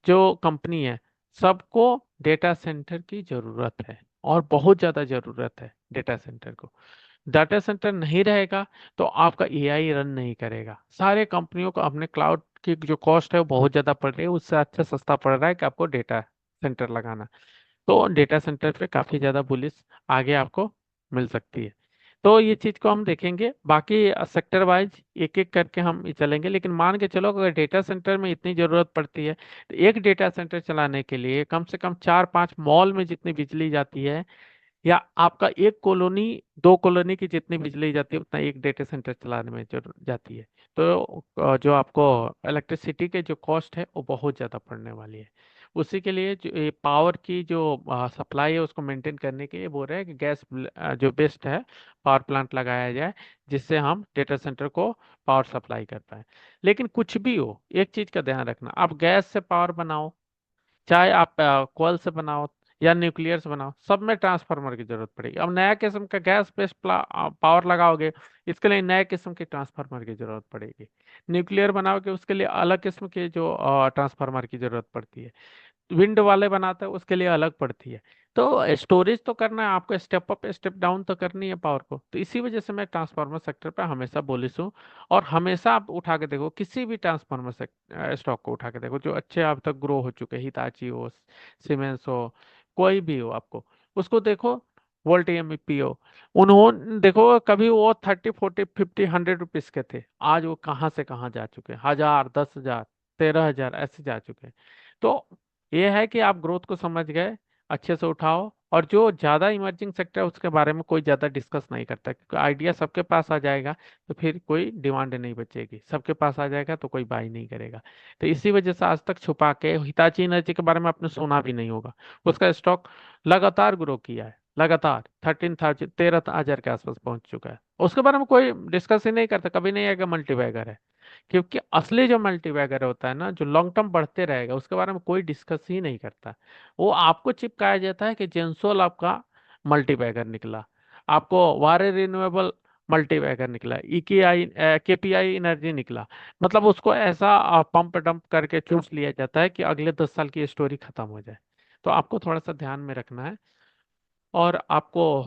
जो कंपनी है, सबको डेटा सेंटर की जरूरत है, और बहुत ज्यादा जरूरत है डेटा सेंटर को। डाटा सेंटर नहीं रहेगा तो आपका एआई रन नहीं करेगा। सारे कंपनियों को अपने क्लाउड की जो कॉस्ट है वो बहुत ज्यादा पड़ रही है, उससे अच्छा सस्ता पड़ रहा है कि आपको डेटा सेंटर लगाना। तो डेटा सेंटर पे काफी ज्यादा बुलिश आगे आपको मिल सकती है। तो ये चीज को हम देखेंगे, बाकी सेक्टर वाइज एक एक करके हम ये चलेंगे। लेकिन मान के चलो, अगर डेटा सेंटर में इतनी जरूरत पड़ती है, तो एक डेटा सेंटर चलाने के लिए कम से कम 4-5 मॉल में जितनी बिजली जाती है, या आपका एक कॉलोनी, 2 कॉलोनी की जितनी बिजली जाती है, उतना एक डेटा सेंटर चलाने में जरूर जाती है। तो जो आपको इलेक्ट्रिसिटी के जो कॉस्ट है वो बहुत ज़्यादा पड़ने वाली है। उसी के लिए जो ये पावर की जो सप्लाई है, उसको मेंटेन करने के लिए बोल रहे हैं कि गैस जो बेस्ट है, पावर प्लांट लगाया जाए, जिससे हम डेटा सेंटर को पावर सप्लाई कर पाए। लेकिन कुछ भी हो, एक चीज़ का ध्यान रखना, आप गैस से पावर बनाओ, चाहे आप कोयल से बनाओ या न्यूक्लियर से बनाओ, सब में ट्रांसफार्मर की जरूरत पड़ेगी। अब नया किस्म का गैस बेस्ड पावर लगाओगे, इसके लिए नए किस्म के ट्रांसफार्मर की जरूरत पड़ेगी। न्यूक्लियर बनाओगे, उसके लिए अलग किस्म के जो ट्रांसफार्मर की जरूरत पड़ती है। विंड वाले बनाते हैं, उसके लिए अलग पड़ती है। तो स्टोरेज तो करना है आपको, स्टेप अप स्टेप डाउन तो करनी है पावर को। तो इसी वजह से मैं ट्रांसफार्मर सेक्टर पे हमेशा बोलिश हूँ। और हमेशा आप उठा के देखो, किसी भी ट्रांसफार्मर स्टॉक को उठा के देखो, जो अच्छे अब तक ग्रो हो चुके, हिताची हो, सीमेंस हो, कोई भी हो, आपको उसको देखो, वोल्ट एमईपी हो, उन्होंने देखो कभी वो 30, 40, 50, 100 रुपीज के थे, आज वो कहाँ से कहाँ जा चुके हैं, 1000, 10,000, 13,000 ऐसे जा चुके हैं। तो ये है कि आप ग्रोथ को समझ गए, अच्छे से उठाओ। और जो ज्यादा इमर्जिंग सेक्टर है, उसके बारे में कोई ज्यादा डिस्कस नहीं करता, क्योंकि आइडिया सबके पास आ जाएगा, तो फिर कोई डिमांड नहीं बचेगी, सबके पास आ जाएगा तो कोई बाई नहीं करेगा। तो इसी वजह से आज तक छुपा के, हिताची एनर्जी के बारे में आपने सुना भी नहीं होगा। उसका स्टॉक लगातार ग्रो किया है, लगातार 13,000, 13,000 के आसपास पहुंच चुका है। उसके बारे में कोई डिस्कस ही नहीं करता, कभी नहीं आएगा मल्टीबैगर है। क्योंकि असली जो मल्टीबैगर होता है ना, जो लॉन्ग टर्म बढ़ते रहेगा, उसके बारे में कोई डिस्कस ही नहीं करता। वो आपको चिपकाया जाता है कि जेंसोल आपका मल्टीबैगर निकला, आपको वारे रिन्यूएबल मल्टीबैगर निकला, ईकेआई केपीआई एनर्जी निकला। मतलब उसको ऐसा पंप डंप करके चूस लिया जाता है कि अगले 10 साल की स्टोरी खत्म हो जाए। तो आपको थोड़ा सा ध्यान में रखना है। और आपको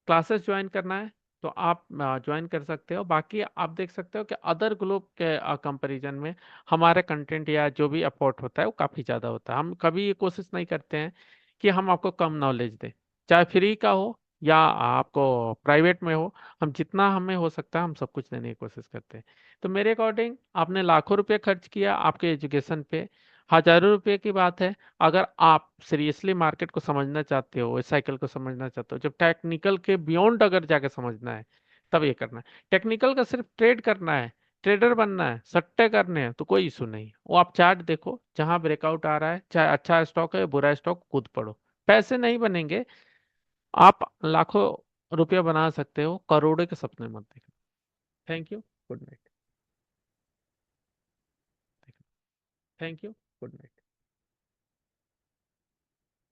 क्लासेस ज्वाइन करना है, तो आप ज्वाइन कर सकते हो। बाकी आप देख सकते हो कि अदर ग्रुप के कंपैरिजन में हमारे कंटेंट या जो भी अपोर्ट होता है वो काफ़ी ज़्यादा होता है। हम कभी ये कोशिश नहीं करते हैं कि हम आपको कम नॉलेज दें, चाहे फ्री का हो या आपको प्राइवेट में हो। हम जितना हमें हो सकता है, हम सब कुछ देने की कोशिश करते हैं। तो मेरे अकॉर्डिंग आपने लाखों रुपए खर्च किया आपके एजुकेशन पे, हजारों रुपए की बात है। अगर आप सीरियसली मार्केट को समझना चाहते हो, इस साइकिल को समझना चाहते हो, जब टेक्निकल के बियॉन्ड अगर जाके समझना है, तब ये करना है। टेक्निकल का सिर्फ ट्रेड करना है, ट्रेडर बनना है, सट्टे करने हैं, तो कोई इशू नहीं। वो आप चार्ट देखो, जहां ब्रेकआउट आ रहा है, चाहे अच्छा स्टॉक है बुरा स्टॉक, खुद पढ़ो। पैसे नहीं बनेंगे, आप लाखों रुपया बना सकते हो, करोड़ों के सपने मत देखना। Thank you. Good night. Thank you. Good night.